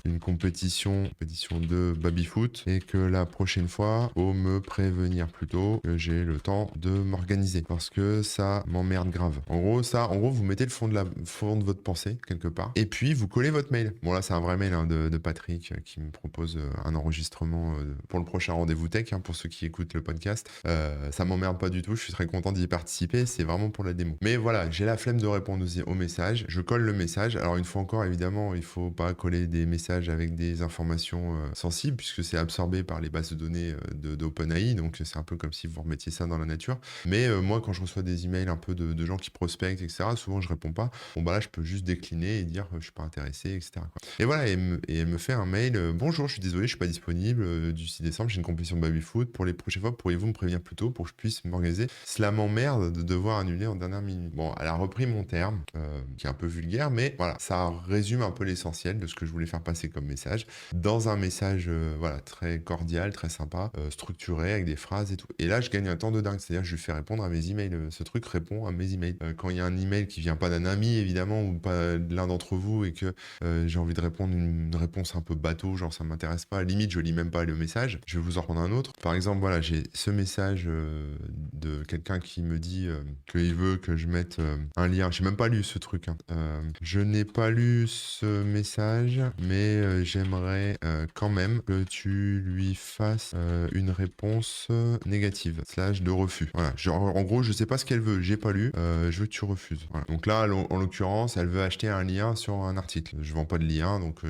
une compétition de baby-foot et que la prochaine fois, faut me prévenir plus tôt que j'ai le temps de m'organiser parce que ça m'emmerde grave. En gros, vous mettez le fond de votre pensée quelque part et puis vous collez votre mail. Bon, là, c'est un vrai mail de Patrick qui me propose un enregistrement pour le prochain rendez-vous tech, hein, pour ceux qui écoutent le podcast. Ça m'emmerde pas du tout, je suis très content d'y participer, c'est vraiment pour la démo. Mais voilà, j'ai la flemme de répondre aux messages, je colle le message. Alors une fois encore, évidemment, il faut pas coller des messages avec des informations sensibles puisque c'est absorbé par les bases de données d'OpenAI, donc c'est un peu comme si vous remettiez ça dans la nature. Mais moi, quand je reçois des emails un peu de gens qui prospectent, etc., souvent je réponds pas. Bon bah là, je peux juste décliner et dire je suis pas intéressé, etc., quoi. Et voilà, et elle me fait un mail, bonjour, je suis désolé, je suis pas disponible du 6 décembre, j'ai une compétition de baby-foot. Pour les prochaines fois, pourriez-vous me prévenir plus tôt pour que je puisse m'organiser? Cela m'emmerde de devoir annuler en dernière minute. Bon, elle a repris mon terme, qui est un peu vulgaire, mais voilà, ça résume un peu l'essentiel de ce que je voulais faire passer comme message, dans un message voilà, très cordial, très sympa, structuré, avec des phrases et tout. Et là, je gagne un temps de dingue, c'est-à-dire que je lui fais répondre à mes emails. Ce truc répond à mes emails. Quand il y a un email qui vient pas d'un ami, évidemment, ou pas de l'un d'entre vous, et que j'ai envie de répondre une réponse un peu bateau, genre ça m'intéresse pas, limite je lis même pas le message, je vais vous en reprendre un autre. Par exemple, voilà, j'ai ce message de quelqu'un qui me dit qu'il veut que je mette un lien. J'ai même pas lu ce truc, hein. Je n'ai pas lu ce message, mais j'aimerais quand même que tu lui fasses une réponse négative, slash de refus. Voilà, genre, en gros, je sais pas ce qu'elle veut, j'ai pas lu, je veux que tu refuses. Voilà. Donc là, en l'occurrence, elle veut acheter un lien sur un article. Je vends pas de lien, donc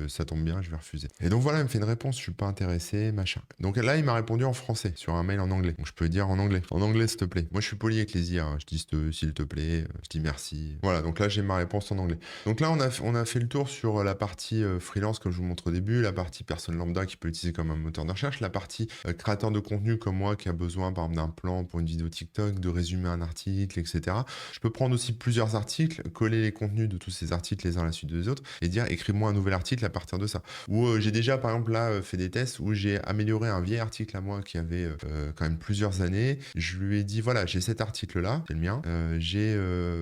ça tombe bien, je vais refuser. Et donc voilà, elle me fait une réponse, je suis pas intéressé, machin. Donc là, il m'a répondu en français, sur un mail en anglais. Donc je peux dire en anglais. En anglais, s'il te plaît. Moi, je suis poli avec les IA, hein. Je dis s'il te plaît, je dis merci. Voilà, donc là, j'ai ma réponse en anglais. Donc là, on a fait le tour sur la partie freelance, comme je vous montre au début, la partie personne lambda qui peut l'utiliser comme un moteur de recherche, la partie créateur de contenu comme moi qui a besoin, par exemple, d'un plan pour une vidéo TikTok, de résumer un article, etc. Je peux prendre aussi plusieurs articles, coller les contenus de tous ces articles les uns à la suite des autres et dire écris-moi un nouvel article à partir de ça. Ou j'ai déjà, par exemple, là, fait des tests où j'ai amélioré un vieil article à moi qui avait quand même plusieurs années. Je lui ai dit, voilà, j'ai cet article-là, c'est le mien.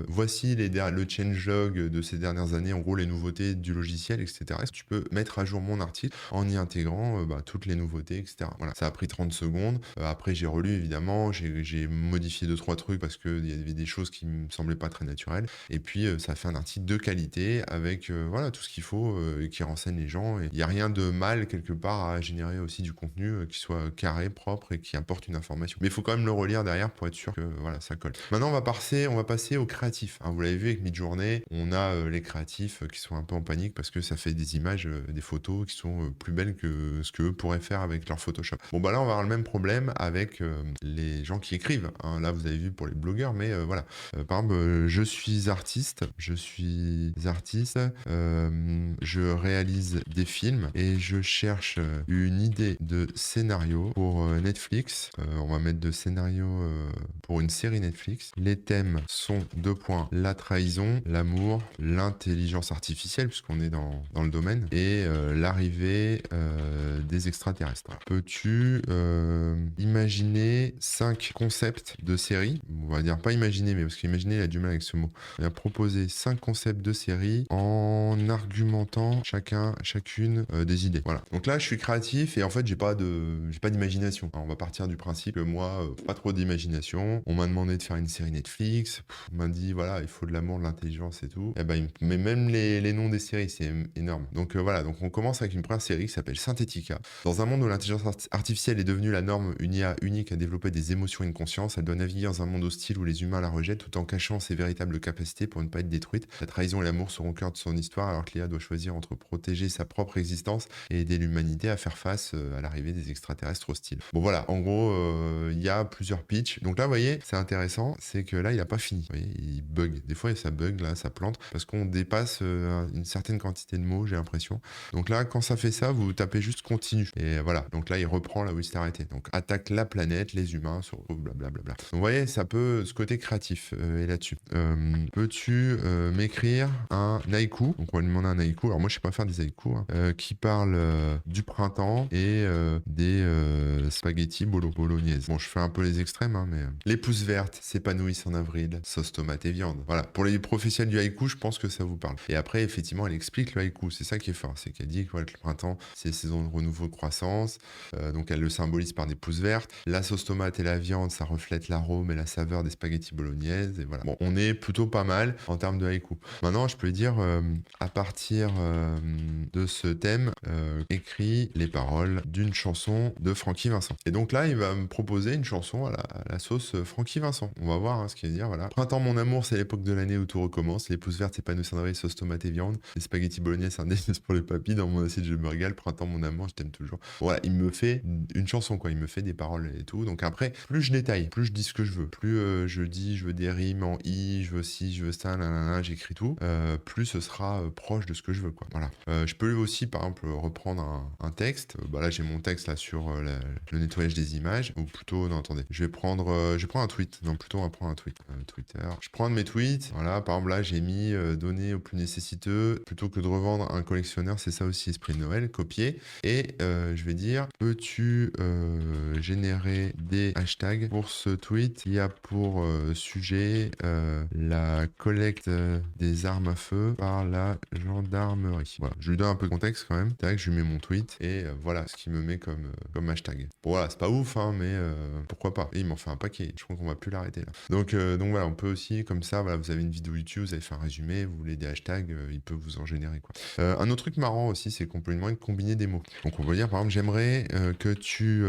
Voici le changelog de ces dernières années, en gros, les nouveautés du logiciel, etc. Est-ce que tu peux mettre à jour mon article en y intégrant toutes les nouveautés, etc. Voilà, ça a pris 30 secondes. Après, j'ai relu, évidemment, j'ai modifié 2-3 trucs parce qu'il y avait des choses qui me semblaient pas très naturelles. Et puis, ça a fait un article de qualité avec voilà, tout ce qu'il faut et qui renseigne les gens. Et il n'y a rien de mal, quelque part, à générer aussi du contenu qui soit carré, propre et qui apporte une information. Mais il faut quand même le relire derrière pour être sûr que voilà, ça colle. Maintenant, on va passer aux créatifs, hein. Vous l'avez vu avec Midjourney, on a les créatifs qui sont un peu en panique parce que ça fait des images, des photos qui sont plus belles que ce qu'eux pourraient faire avec leur Photoshop. Bon, bah là, on va avoir le même problème avec les gens qui écrivent, hein. Là, vous avez vu pour les blogueurs, mais voilà. Par exemple, je réalise des films et je cherche une idée de scénario pour Netflix. On va mettre de scénario pour une série Netflix. Les thèmes sont la trahison, l'amour, l'intelligence artificielle, puisqu'on est dans le domaine, et l'arrivée des extraterrestres. Voilà. Peux-tu imaginer 5 concepts de série? On va dire pas imaginer, mais parce qu'imaginer, il a du mal avec ce mot. On va proposer 5 concepts de série en argumentant chacune des idées. Voilà. Donc là, je suis créatif et en fait, j'ai pas d'imagination. On va partir du principe que moi, pas trop d'imagination. On m'a demandé de faire une série Netflix. On m'a dit, voilà, il faut de l'amour, de l'intelligence et tout. Et ben, mais même les noms des séries, c'est énorme. Donc voilà, donc on commence avec une première série qui s'appelle Synthética. Dans un monde où l'intelligence artificielle est devenue la norme, une IA unique à développer des émotions et une conscience, elle doit naviguer dans un monde hostile où les humains la rejettent tout en cachant ses véritables capacités pour ne pas être détruite. La trahison et l'amour seront au cœur de son histoire alors que l'IA doit choisir entre protéger sa propre existence et aider l'humanité à faire face à l'arrivée des extraterrestres hostiles. Bon voilà, en gros, il y a plusieurs pitchs. Donc là, vous voyez, c'est intéressant, c'est que là, il n'a pas fini. Vous voyez, il bug. Des fois, ça bug, là, ça plante, parce qu'on dépasse une certaine quantité de mots, j'ai l'impression. Donc là, quand ça fait ça, vous tapez juste continue. Et voilà, donc là, il reprend là où il s'est arrêté. Donc attaque la planète, les humains se retrouvent, blablabla. Donc vous voyez, ça peut, ce côté créatif est là-dessus. Peux-tu m'écrire un haïku? Donc on va lui demander un haïku. Alors moi, je sais pas faire des haïkus, hein, qui parle du printemps et des spaghettis bolognaise. Bon, je fais un peu les extrêmes, hein, mais les pousses vertes s'épanouissent en avril, sauce tomate et viande. Voilà, pour les professionnels du haïku, je pense que ça vous parle. Et après, effectivement, elle explique le haïku. C'est ça qui est fort, c'est qu'elle dit que, voilà, que le printemps, c'est saison de renouveau de croissance. Donc elle le symbolise par des pousses vertes. La sauce tomate et la viande, ça reflète l'arôme et la saveur des spaghettis bolognaise. Et voilà. Bon, on est plutôt pas mal en termes de haïku. Maintenant, je peux dire, à partir de ce thème, écrit les paroles d'une chanson de Francky Vincent. Et donc là, il va me proposer une chanson à la sauce Francky Vincent. On va voir ce qu'il va dire. Voilà. Printemps, mon amour, c'est l'époque de l'année où tout recommence. Les pousses vertes s'épanouissent en avril, sauce tomate et viande. Les spaghettis bolognaise, c'est un délice pour les papilles. Dans mon assiette, je me régale. Printemps, mon amour, je t'aime toujours. Voilà, il me fait une chanson, quoi. Il me fait des paroles et tout. Donc après, plus je détaille, plus je dis ce que je veux, plus je dis, je veux des rimes en i, je veux ci, je veux ça, j'écris tout, plus ce sera proche de ce que je veux, quoi. Voilà. Je peux aussi, par exemple, reprendre un texte. Bah là, j'ai mon texte là sur le nettoyage des images, ou plutôt, non, attendez, je vais prendre un tweet. Non, plutôt, on va prendre un tweet. Twitter. Je prends un de mes tweets. Voilà, par exemple, là, j'ai mis donner aux plus nécessiteux plutôt que de revendre un collectionneur. C'est ça aussi, esprit de Noël, copier. Et je vais dire, peux-tu générer des hashtags pour ce tweet qui a pour sujet la collecte des armes à feu par la gendarmerie. Voilà, je lui donne un peu de contexte quand même. C'est vrai que je lui mets mon tweet et voilà ce qu'il me met comme hashtag. Bon voilà, c'est pas ouf, hein, mais pourquoi pas. Et il m'en fait un paquet. Je crois qu'on va plus l'arrêter là. Donc voilà, on peut aussi comme ça. Voilà, vous avez une vidéo YouTube, vous avez fait un résumé, vous voulez des hashtags, il peut vous en générer quoi. Un autre truc marrant aussi, c'est qu'on peut lui demander de combiner des mots. Donc on peut dire par exemple, j'aimerais que tu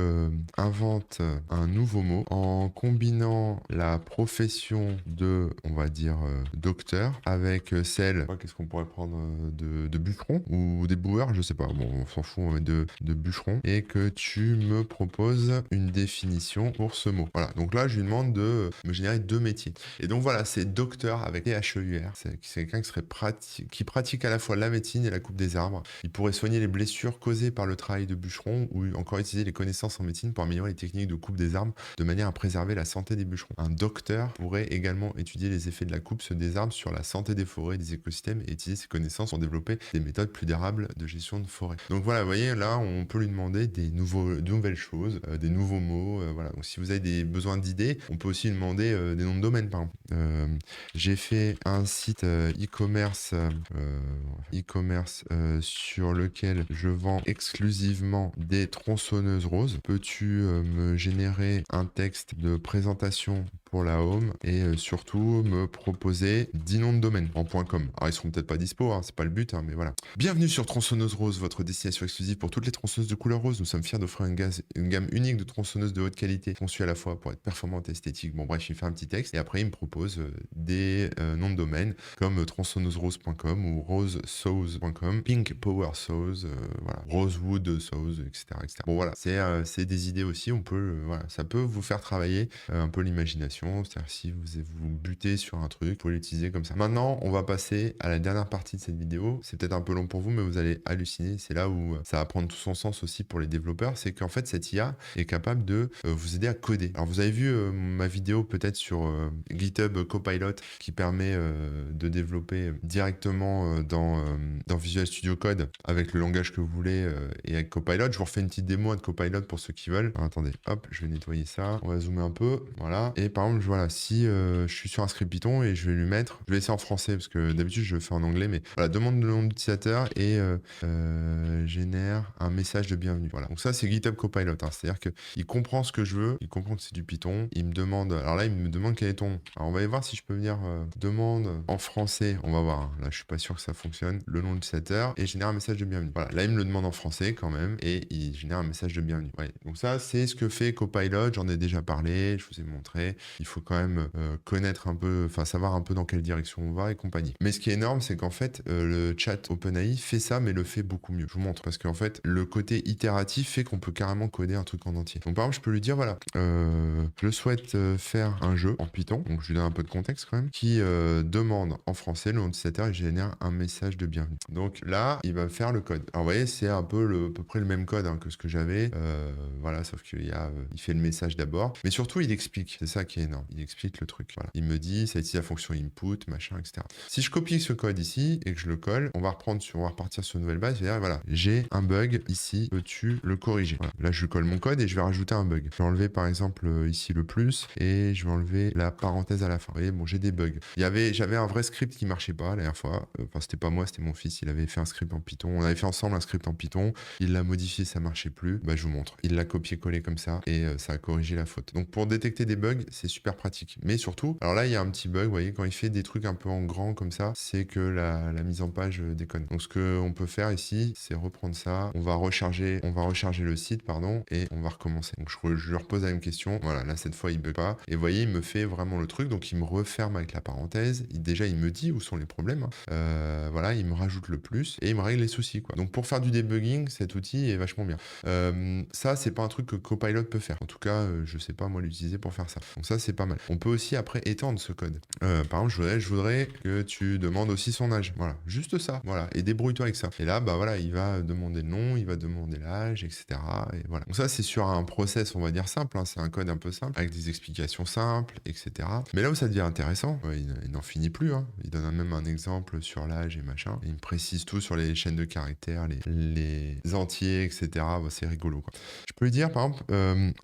inventes un nouveau mot en combinant la profession de, on va dire, docteur avec celle, qu'est-ce qu'on pourrait prendre de bûcheron ou des boueurs, je sais pas, bon, on s'en fout, on va mettre de bûcheron, et que tu me proposes une définition pour ce mot. Voilà, donc là, je lui demande de me générer 2 métiers. Et donc voilà, c'est docteur avec THEUR, c'est quelqu'un qui pratique à la fois la médecine et la coupe des arbres. Il pourrait soigner les blessures causées par le travail de bûcheron ou encore utiliser les connaissances en médecine pour améliorer les techniques de coupe des arbres de manière à préserver la santé des bûcherons. Un docteur pourrait également étudier les effets de la coupe des arbres sur la santé des forêts et des écosystèmes et utiliser ses connaissances pour développer des méthodes plus durables de gestion de forêt. Donc voilà, vous voyez, là, on peut lui demander de nouvelles choses, des nouveaux mots. Voilà. Donc si vous avez des besoins d'idées, on peut aussi lui demander des noms de domaine, par exemple. J'ai fait un site e-commerce sur lequel je vends exclusivement des tronçonneuses roses. Peux-tu me générer un texte de présentation pour la home et surtout me proposer 10 noms de domaine en .com. Alors ils seront peut-être pas dispo, hein, c'est pas le but, hein, mais voilà. Bienvenue sur Tronçonneuse Rose, votre destination exclusive pour toutes les tronçonneuses de couleur rose. Nous sommes fiers d'offrir une gamme unique de tronçonneuses de haute qualité, conçues à la fois pour être performantes et esthétiques. Bon bref, il me fait un petit texte et après il me propose des noms de domaine comme tronçonneuserose.com ou rosesaws.com, Pink Power Saws, voilà, Rosewood Saws, etc. Bon voilà, c'est des idées aussi, on peut, voilà, ça peut vous faire travailler un peu l'imagination, c'est-à-dire si vous butez sur un truc, vous pouvez l'utiliser comme ça. Maintenant, on va passer à la dernière partie de cette vidéo. C'est peut-être un peu long pour vous, mais vous allez halluciner. C'est là où ça va prendre tout son sens aussi pour les développeurs. C'est qu'en fait, cette IA est capable de vous aider à coder. Alors, vous avez vu ma vidéo peut-être sur GitHub Copilot qui permet de développer directement dans Visual Studio Code avec le langage que vous voulez et avec Copilot. Je vous refais une petite démo de Copilot pour ceux qui veulent. Alors, attendez, hop, je vais nettoyer ça. On va zoomer un peu. Voilà. Et par exemple, voilà, si je suis sur un script Python et je vais lui mettre, je vais laisser en français parce que d'habitude je le fais en anglais, mais voilà, demande le nom d'utilisateur et génère un message de bienvenue. Voilà. Donc ça, c'est GitHub Copilot. Hein. C'est-à-dire qu'il comprend ce que je veux, il comprend que c'est du Python. Il me demande, alors là, il me demande quel est ton nom. Alors on va aller voir si je peux venir demande en français. On va voir. Hein. Là, je suis pas sûr que ça fonctionne. Le nom de l'utilisateur et génère un message de bienvenue. Voilà. Là, il me le demande en français quand même et il génère un message de bienvenue. Ouais. Donc ça, c'est ce que fait Copilot. J'en ai déjà parlé, je vous ai montré. Il faut quand même connaître un peu, enfin savoir un peu dans quelle direction on va et compagnie. Mais ce qui est énorme, c'est qu'en fait, le chat OpenAI fait ça, mais le fait beaucoup mieux. Je vous montre parce qu'en fait, le côté itératif fait qu'on peut carrément coder un truc en entier. Donc par exemple, je peux lui dire, voilà, je souhaite faire un jeu en Python, donc je lui donne un peu de contexte quand même, qui demande en français le nom d'utilisateur et génère un message de bienvenue. Donc là, il va faire le code. Alors vous voyez, c'est un peu à peu près le même code hein, que ce que j'avais. Voilà, sauf qu'il il fait le message d'abord, mais surtout il explique. C'est ça qui est énorme. Il explique le truc. Voilà. Il me dit, ça utilise la fonction input, machin, etc. Si je copie ce code ici et que je le colle, on va repartir sur une nouvelle base. C'est-à-dire, voilà, j'ai un bug ici, peux-tu le corriger? Voilà. Là, je colle mon code et je vais rajouter un bug. Je vais enlever par exemple ici le plus et je vais enlever la parenthèse à la fin. Vous voyez, bon, j'ai des bugs. J'avais un vrai script qui marchait pas la dernière fois. Enfin, c'était pas moi, c'était mon fils. Il avait fait un script en Python. On avait fait ensemble un script en Python. Il l'a modifié, ça marchait plus. Bah, je vous montre. Il l'a copié-collé comme ça et ça a corrigé la faute. Donc, pour détecter des bugs, c'est super pratique. Mais surtout, alors là, il y a un petit bug, vous voyez, quand il fait des trucs un peu en grand comme ça, c'est que la mise en page déconne. Donc, ce qu'on peut faire ici, c'est reprendre ça. On va recharger le site, pardon, et on va recommencer. Donc, je lui repose la même question. Voilà, là, cette fois, il bug pas. Et vous voyez, il me fait vraiment le truc. Donc, il me referme avec la parenthèse. Déjà, il me dit où sont les problèmes. Hein. Voilà, il me rajoute le plus et il me règle les soucis, quoi. Donc, pour faire du debugging, cet outil est vachement bien. Ça, c'est pas un truc que Copilot peut faire. En tout cas, je sais pas, moi, l'utiliser pour faire ça. Donc, ça, c'est pas mal. On peut aussi, après, étendre ce code. Par exemple, je voudrais que tu demandes aussi son âge. Voilà, juste ça. Voilà, et débrouille-toi avec ça. Et là, bah voilà, il va demander le nom, il va demander l'âge, etc. Et voilà. Donc ça, c'est sur un process, on va dire simple. Hein. C'est un code un peu simple, avec des explications simples, etc. Mais là où ça devient intéressant, il n'en finit plus. Hein. Il donne même un exemple sur l'âge et machin. Et il me précise tout sur les chaînes de caractères, les entiers, etc. Bah, c'est rigolo, quoi. Je peux lui dire, par exemple,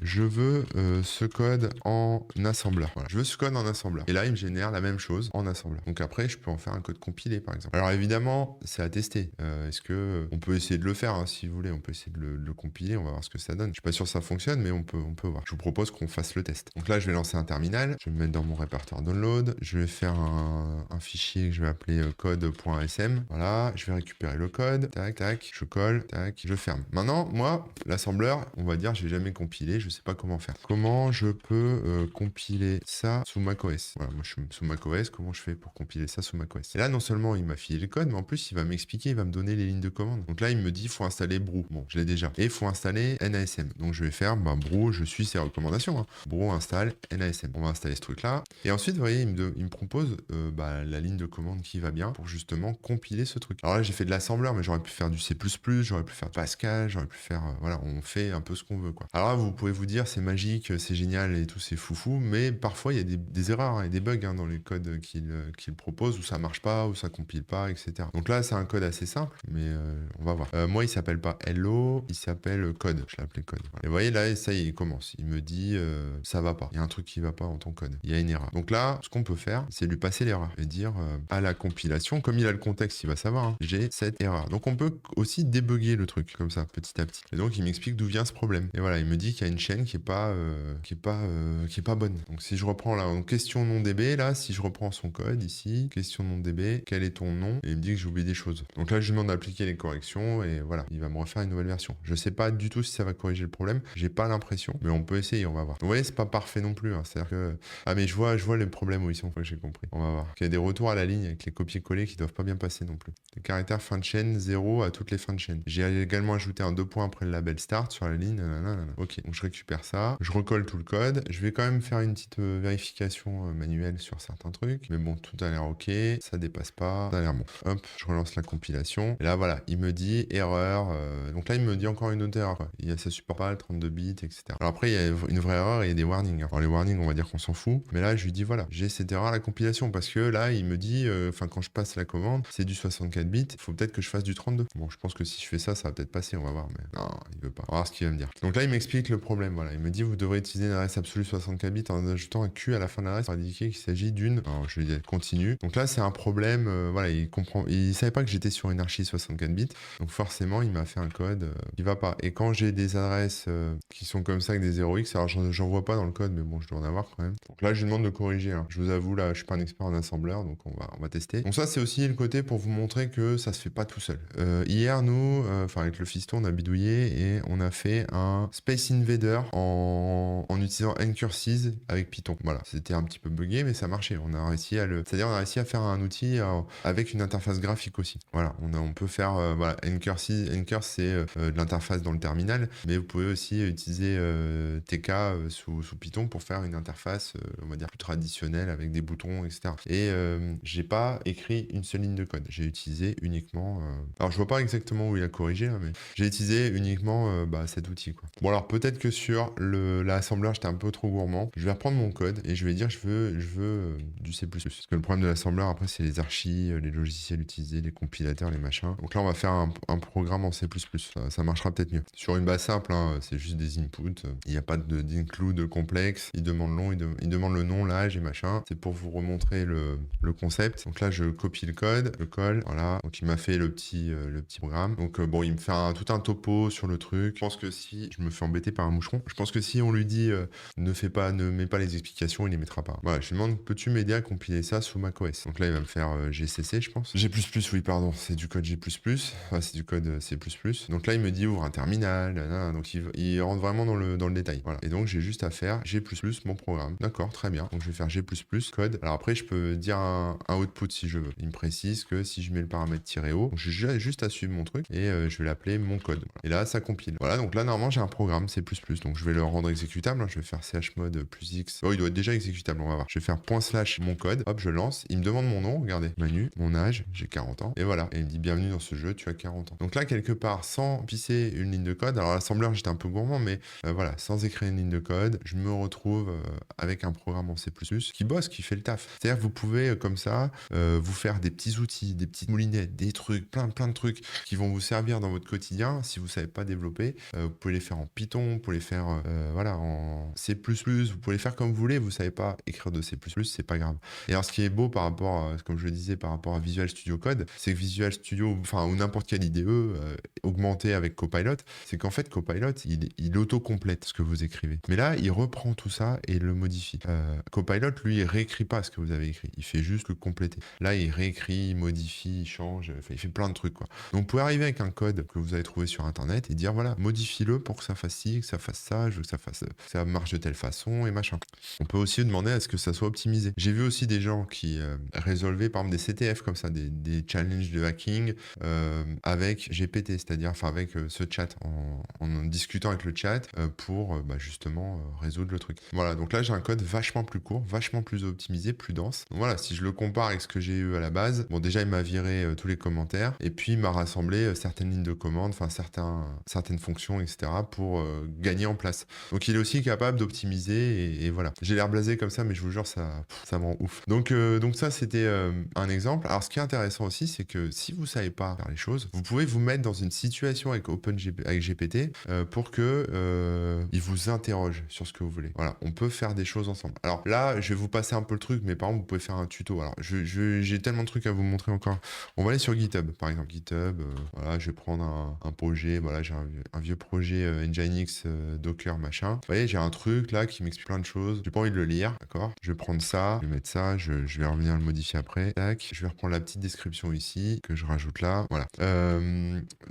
je veux ce code en assembleur. Voilà. Je veux ce code en assembleur. Et là, il me génère la même chose en assembleur. Donc après, je peux en faire un code compilé, par exemple. Alors évidemment, c'est à tester. Est-ce que on peut essayer de le faire, hein, si vous voulez. On peut essayer de le compiler. On va voir ce que ça donne. Je suis pas sûr que ça fonctionne, mais on peut voir. Je vous propose qu'on fasse le test. Donc là, je vais lancer un terminal. Je vais me mettre dans mon répertoire download. Je vais faire un fichier que je vais appeler code.asm. Voilà. Je vais récupérer le code. Tac, tac. Je colle. Tac. Je ferme. Maintenant, moi, l'assembleur, on va dire, je vais jamais compiler. Je sais pas comment faire. Comment je peux compiler ça sous macOS? Voilà, moi je suis sous macOS, comment je fais pour compiler ça sous macOS? Et là, non seulement il m'a filé le code, mais en plus il va m'expliquer, il va me donner les lignes de commande. Donc là, il me dit, il faut installer Brew. Bon, je l'ai déjà. Et il faut installer NASM. Donc je vais faire, Brew, je suis ses recommandations. Hein. Brew installe NASM. On va installer ce truc-là. Et ensuite, vous voyez, il me propose la ligne de commande qui va bien pour justement compiler ce truc. Alors là, j'ai fait de l'assembleur, mais j'aurais pu faire du C++, j'aurais pu faire Pascal, j'aurais pu faire, voilà, on fait un peu ce qu'on veut, quoi. Alors là, vous pouvez vous dire, c'est magique, c'est génial et tout, c'est foufou, mais parfois il y a des erreurs hein, et des bugs hein, dans les codes qu'il propose, où ça marche pas, où ça compile pas, etc. Donc là, c'est un code assez simple, mais on va voir. Moi, il s'appelle pas Hello, il s'appelle Code. Je l'ai appelé Code. Voilà. Et vous voyez, là, ça y est, il commence. Il me dit, ça va pas. Il y a un truc qui va pas dans ton code. Il y a une erreur. Donc là, ce qu'on peut faire, c'est lui passer l'erreur et dire à la compilation, comme il a le contexte, il va savoir, hein, j'ai cette erreur. Donc on peut aussi débugger le truc comme ça, petit à petit. Et donc il m'explique d'où vient ce problème. Et voilà, il me dit qu'il y a une chaîne qui est pas bonne. Donc si je reprends là, en question nom DB, là, si je reprends son code ici, question nom DB, quel est ton nom? Et il me dit que j'ai oublié des choses. Donc là, je lui demande d'appliquer les corrections et voilà, il va me refaire une nouvelle version. Je sais pas du tout si ça va corriger le problème. J'ai pas l'impression, mais on peut essayer, on va voir. Vous voyez, c'est pas parfait non plus. Hein. C'est-à-dire que ah mais je vois les problèmes où ils sont. Fois que j'ai compris. On va voir. Il y a des retours à la ligne avec les copier-coller qui doivent pas bien passer non plus. Les caractères fin de chaîne 0 à toutes les fins de chaîne. J'ai également ajouté un 2 points après le label start sur la ligne. Nanana. Ok, donc je récupère ça, je recolle tout le code. Je vais quand même faire une petite vérification manuelle sur certains trucs, mais bon, tout a l'air ok, ça dépasse pas, ça a l'air bon. Hop, je relance la compilation. Et là voilà, il me dit erreur. Donc là, il me dit encore une autre erreur. Quoi. Ça supporte pas le 32 bits, etc. Alors après, il y a une vraie erreur et il y a des warnings. Alors les warnings, on va dire qu'on s'en fout. Mais là, je lui dis voilà, j'ai cette erreur à la compilation parce que là, il me dit, quand je passe la commande, c'est du 64 bits. Il faut peut-être que je fasse du 32. Bon, je pense que si je fais ça, ça va peut-être passer. On va voir. Mais non, il veut pas. On va voir ce qu'il va me dire. Donc là, il m'explique le problème. Voilà, il me dit vous devrez utiliser une adresse absolue 64 bits en ajoutant un Q à la fin de l'adresse pour indiquer qu'il s'agit d'une. Alors je lui dis continue. Donc là, c'est un problème. Voilà, il comprend. Il savait pas que j'étais sur une archi 64 bits. Donc forcément, il m'a fait un code qui va pas. Et quand j'ai des adresses qui sont comme ça avec des 0x, alors j'en vois pas dans le code, mais bon, je dois en avoir quand même. Donc là, je lui demande de corriger. Hein. Je vous avoue, là, je suis pas un expert en assembleur, donc on va tester. Donc ça, c'est aussi le côté pour vous montrer que ça se fait pas tout seul. Hier, nous, avec le fiston, on a bidouillé et on a fait un Space Invader en utilisant Ncurses avec Python. Voilà, c'était un petit peu buggé, mais ça marchait. On a réussi c'est-à-dire on a réussi à faire un outil avec une interface graphique aussi. Voilà, on peut faire voilà, Ncurses, c'est de l'interface dans le terminal, mais vous pouvez aussi utiliser TK sous Python pour faire une interface, on va dire plus traditionnelle avec des boutons, etc. Et j'ai pas écrit une seule ligne de code. J'ai utilisé uniquement. Alors je vois pas exactement où il a corrigé, hein, mais j'ai utilisé uniquement cet outil. Quoi. Bon alors peut-être que sur l'assembleur j'étais un peu trop gourmand. Je vais reprendre mon code et je vais dire je veux du C++. Parce que le problème de l'assembleur après c'est les archis, les logiciels utilisés, les compilateurs, les machins. Donc là on va faire un programme en C++. Ça marchera peut-être mieux. Sur une base simple, hein, c'est juste des inputs. Il n'y a pas d'include complexe. Il demande il demande le nom, l'âge et machin. C'est pour vous remontrer le concept. Donc là je copie le code, le colle. Voilà. Donc il m'a fait le petit programme. Donc bon, il me fait tout un topo sur le truc. Je pense que si je me fais embêter par un moucheron, je pense que si on lui dit ne mets pas les explications, il les mettra pas. Voilà, je lui demande peux-tu m'aider à compiler ça sous macOS. Donc là il va me faire GCC, je pense. G++, oui pardon, c'est du code G++. Enfin, c'est du code C++. Donc là il me dit ouvre un terminal. Donc il rentre vraiment dans le détail. Voilà. Et donc j'ai juste à faire G++ mon programme. D'accord, très bien. Donc je vais faire G++ code. Alors après je peux dire un output si je veux. Il me précise que si je mets le paramètre -o, donc j'ai juste à suivre mon truc et je vais l'appeler mon code. Et là ça compile. Voilà, donc là normalement j'ai un programme C++. Donc je vais le rendre exécutable. Hein. Je vais faire chmod +x. Oh, il doit être déjà exécutable, on va voir. Je vais faire / mon code. Hop, je lance. Il me demande mon nom, regardez. Manu, mon âge, j'ai 40 ans. Et voilà. Et il me dit bienvenue dans ce jeu, tu as 40 ans. Donc là, quelque part, sans pisser une ligne de code, alors l'assembleur j'étais un peu gourmand, mais voilà, sans écrire une ligne de code, je me retrouve avec un programme en C++ qui bosse, qui fait le taf. C'est-à-dire que vous pouvez comme ça vous faire des petits outils, des petites moulinettes, des trucs, plein de trucs qui vont vous servir dans votre quotidien. Si vous savez pas développer, vous pouvez les faire en Python, vous pouvez les faire voilà, en C++, vous pouvez les faire comme vous voulez. Vous savez pas écrire de C++, c'est pas grave. Et alors ce qui est beau par rapport, comme je le disais, par rapport à Visual Studio Code, c'est que Visual Studio, enfin ou n'importe quelle IDE augmenté avec Copilot, c'est qu'en fait Copilot, il auto-complète ce que vous écrivez. Mais là, il reprend tout ça et le modifie. Copilot, lui, il réécrit pas ce que vous avez écrit. Il fait juste le compléter. Là, il réécrit, il modifie, il change, il fait plein de trucs, quoi. Donc, vous pouvez arriver avec un code que vous avez trouvé sur Internet et dire, voilà, modifie-le pour que ça fasse ci, que ça fasse ça, je veux que ça marche de telle façon et machin. On peut aussi demander à ce que ça soit optimisé. J'ai vu aussi des gens qui résolvaient, par exemple, des CTF comme ça, des challenges de hacking avec GPT, c'est-à-dire, enfin, avec ce chat, en discutant avec le chat pour justement résoudre le truc. Voilà, donc là, j'ai un code vachement plus court, vachement plus optimisé, plus dense. Donc voilà, si je le compare avec ce que j'ai eu à la base, bon, déjà, il m'a viré tous les commentaires et puis il m'a rassemblé certaines lignes de commande, enfin, certaines fonctions, etc. pour gagner en place. Donc, il est aussi capable d'optimiser et voilà. J'ai l'air blasé comme ça, mais je vous jure, ça me rend ouf. Donc ça, c'était un exemple. Alors, ce qui est intéressant aussi, c'est que si vous savez pas faire les choses, vous pouvez vous mettre dans une situation avec GPT pour que il vous interroge sur ce que vous voulez. Voilà, on peut faire des choses ensemble. Alors là, je vais vous passer un peu le truc, mais par exemple, vous pouvez faire un tuto. Alors, j'ai tellement de trucs à vous montrer encore. On va aller sur GitHub, par exemple. GitHub, voilà, je vais prendre un projet. Voilà, j'ai un vieux projet Nginx, Docker, machin. Vous voyez, j'ai un truc là qui m'explique plein de choses. J'ai pas envie de le lire, d'accord? Je vais prendre ça, je vais mettre ça, je vais revenir le modifier après. Tac, je vais reprendre la petite description ici que je rajoute là. Voilà.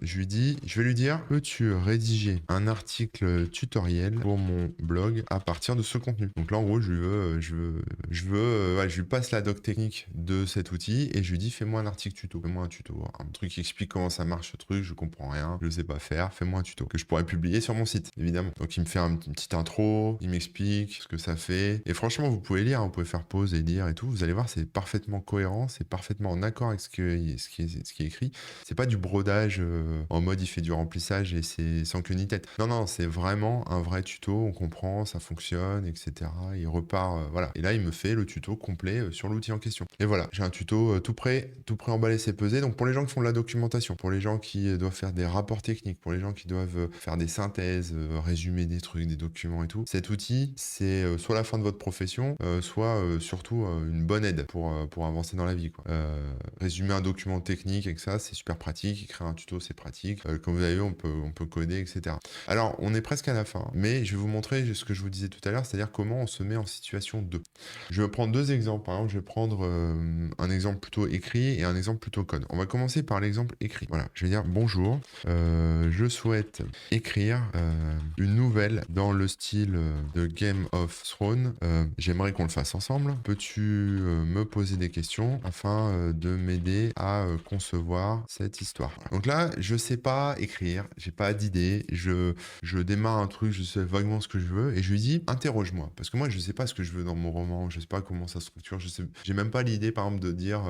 Je vais lui dire, peux-tu rédiger un article tutoriel pour mon blog à partir de ce contenu? Donc là, en gros, je lui passe la doc technique de cet outil et je lui dis, fais-moi un article tuto, fais-moi un tuto, un truc qui explique comment ça marche ce truc, je comprends rien, je sais pas faire, fais-moi un tuto que je pourrais publier sur mon site, évidemment. Donc il me fait une petite intro, il m'explique ce que ça fait et franchement, vous pouvez lire, vous pouvez faire pause et lire et tout, vous allez voir, c'est parfaitement cohérent, c'est parfaitement en accord avec ce qui est écrit. C'est pas du brodage en mode il fait du remplissage et c'est sans queue ni tête. Non, non, c'est vraiment un vrai tuto, on comprend, ça fonctionne, etc. Il repart, voilà. Et là, il me fait le tuto complet sur l'outil en question. Et voilà, j'ai un tuto tout prêt emballé, c'est pesé. Donc pour les gens qui font de la documentation, pour les gens qui doivent faire des rapports techniques, pour les gens qui doivent faire des synthèses, résumer des trucs, des documents et tout, cet outil, c'est soit la fin de votre profession, soit surtout une bonne aide pour avancer dans la vie, quoi. Résumer un document technique avec ça, c'est super pratique. Écrire un tuto, c'est pratique. Comme vous avez vu, on peut coder, etc. Alors, on est presque à la fin, mais je vais vous montrer ce que je vous disais tout à l'heure, c'est-à-dire comment on se met en situation 2. Je vais prendre deux exemples. Par exemple, je vais prendre un exemple plutôt écrit et un exemple plutôt code. On va commencer par l'exemple écrit. Voilà, je vais dire bonjour. Je souhaite écrire une nouvelle dans le style de Game of Thrones. J'aimerais qu'on le fasse ensemble. Peux-tu me poser des questions afin de m'aider à concevoir cette histoire? Voilà. Donc là, je sais pas écrire, j'ai pas d'idée, je démarre un truc, je sais vaguement ce que je veux et je lui dis interroge-moi parce que moi je sais pas ce que je veux dans mon roman, je sais pas comment ça se structure, j'ai même pas l'idée par exemple de dire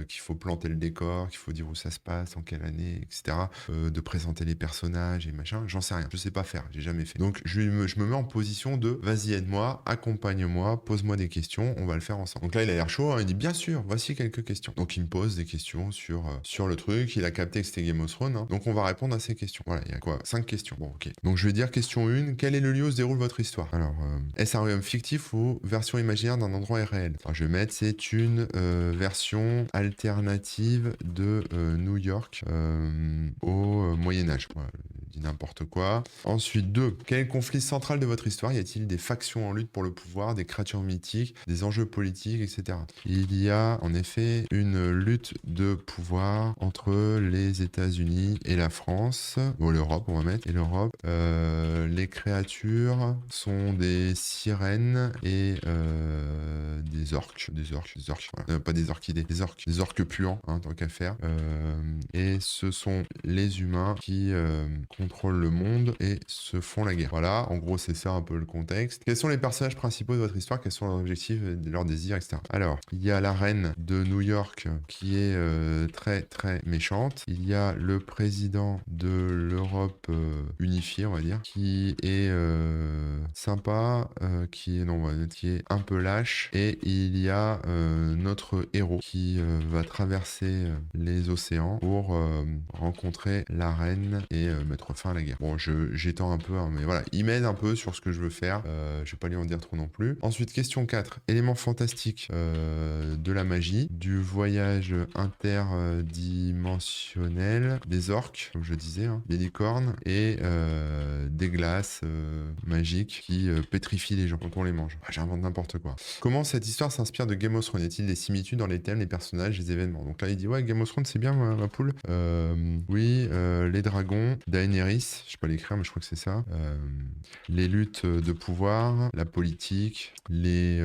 qu'il faut planter le décor, qu'il faut dire où ça se passe, en quelle année, etc. De présenter les personnages et machin, j'en sais rien, je sais pas faire, j'ai jamais fait. Donc je me mets en position de vas-y aide-moi, accompagne-moi, pose-moi des questions, on va le faire ensemble. Donc là il a l'air chaud, hein, il dit bien sûr, voici quelques questions. Donc il me pose des questions sur le truc, il a capté que c'était Game of Thrones, hein. Donc on va répondre à ces questions. Voilà, il y a quoi? 5 questions. Bon, ok. Donc je vais dire question 1, quel est le lieu où se déroule votre histoire? Alors, est-ce un royaume fictif ou version imaginaire d'un endroit réel? Alors je vais mettre, c'est une version alternative de New York au Moyen-Âge. Voilà, je dis n'importe quoi. Ensuite, 2, quel est le conflit central de votre histoire? Y a-t-il des factions en lutte pour le pouvoir, des créatures mythiques, des enjeux politiques, etc. Il y a en effet une lutte de pouvoir entre les États-Unis et la France, bon l'Europe on va mettre, et l'Europe. Les créatures sont des sirènes et des orques, voilà. Pas des orchidées, des orques puants, hein, tant qu'à faire. Et ce sont les humains qui contrôlent le monde et se font la guerre. Voilà, en gros c'est ça un peu le contexte. Quels sont les personnages principaux de votre histoire? Quels sont leurs objectifs, leurs désirs, etc. Alors, il y a la reine de New York qui est très très méchante. Il y a le président de l'Europe unifiée, on va dire, qui est sympa, qui est un peu lâche. Et il y a notre héros qui va traverser les océans pour rencontrer la reine et mettre fin à la guerre. Bon, j'étends un peu, hein, mais voilà, il m'aide un peu sur ce que je veux faire. Je vais pas lui en dire trop non plus. Ensuite, question 4. Éléments fantastiques de la magie, du voyage interdimensionnel, des orques, comme je disais, hein, des licornes et des glaces magiques qui pétrifient les gens quand on les mange. Ah, j'invente n'importe quoi. Comment cette histoire s'inspire de Game of Thrones? Y a-t-il des similitudes dans les thèmes, les personnages, les événements? Donc là, il dit ouais, Game of Thrones, c'est bien ma poule. Oui, les dragons, Daenerys, je sais pas l'écrire, mais je crois que c'est ça. Les luttes de pouvoir, la politique, les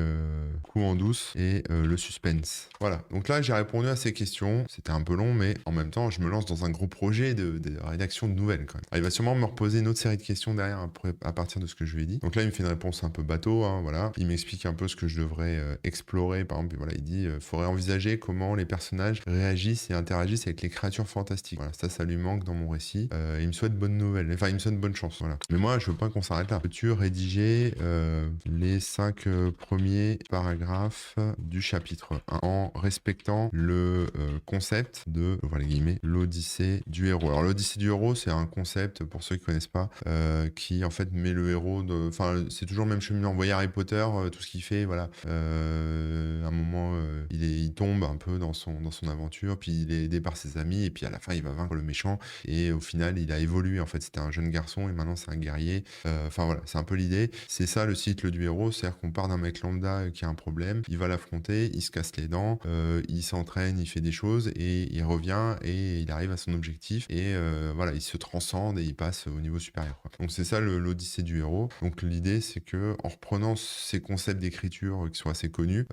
coups en douce et le suspense. Voilà. Donc là, j'ai répondu à ces questions. C'était un peu long, mais en même temps, je me lance dans un gros projet de rédaction de nouvelles quand même. Alors, il va sûrement me reposer une autre série de questions derrière à partir de ce que je lui ai dit. Donc là, il me fait une réponse un peu bateau, hein, voilà. Il m'explique un peu ce que je devrais explorer. Par exemple, voilà, il dit faudrait envisager comment les personnages réagissent et interagissent avec les créatures fantastiques. Voilà, ça lui manque dans mon récit. Il me souhaite bonne nouvelle. Enfin, il me souhaite bonne chance. Voilà. Mais moi, je veux pas qu'on s'arrête là. Peux-tu rédiger les 5 premiers paragraphes du chapitre 1 en respectant le concept de, voilà, guillemets, l'Odyssée du héros. Alors l'Odyssée du héros, c'est un concept, pour ceux qui connaissent pas, qui en fait met le héros, enfin enfin, c'est toujours le même cheminement. Vous voyez Harry Potter, tout ce qu'il fait, voilà. À un moment, il tombe un peu dans son aventure, puis il est aidé par ses amis, et puis à la fin, il va vaincre le méchant, et au final, il a évolué. En fait, c'était un jeune garçon, et maintenant, c'est un guerrier. Enfin, voilà, c'est un peu l'idée. C'est ça le cycle du héros, c'est-à-dire qu'on part d'un mec lambda qui a un problème, il va l'affronter, il se casse les dents, il s'entraîne, il fait des choses, et il revient, et il arrive à son objectif, et voilà, il se transcende, et il passe au niveau supérieur, quoi. Donc, c'est ça l'odyssée du héros. Donc, l'idée, c'est que en reprenant ces concepts d'écriture qui sont assez connus,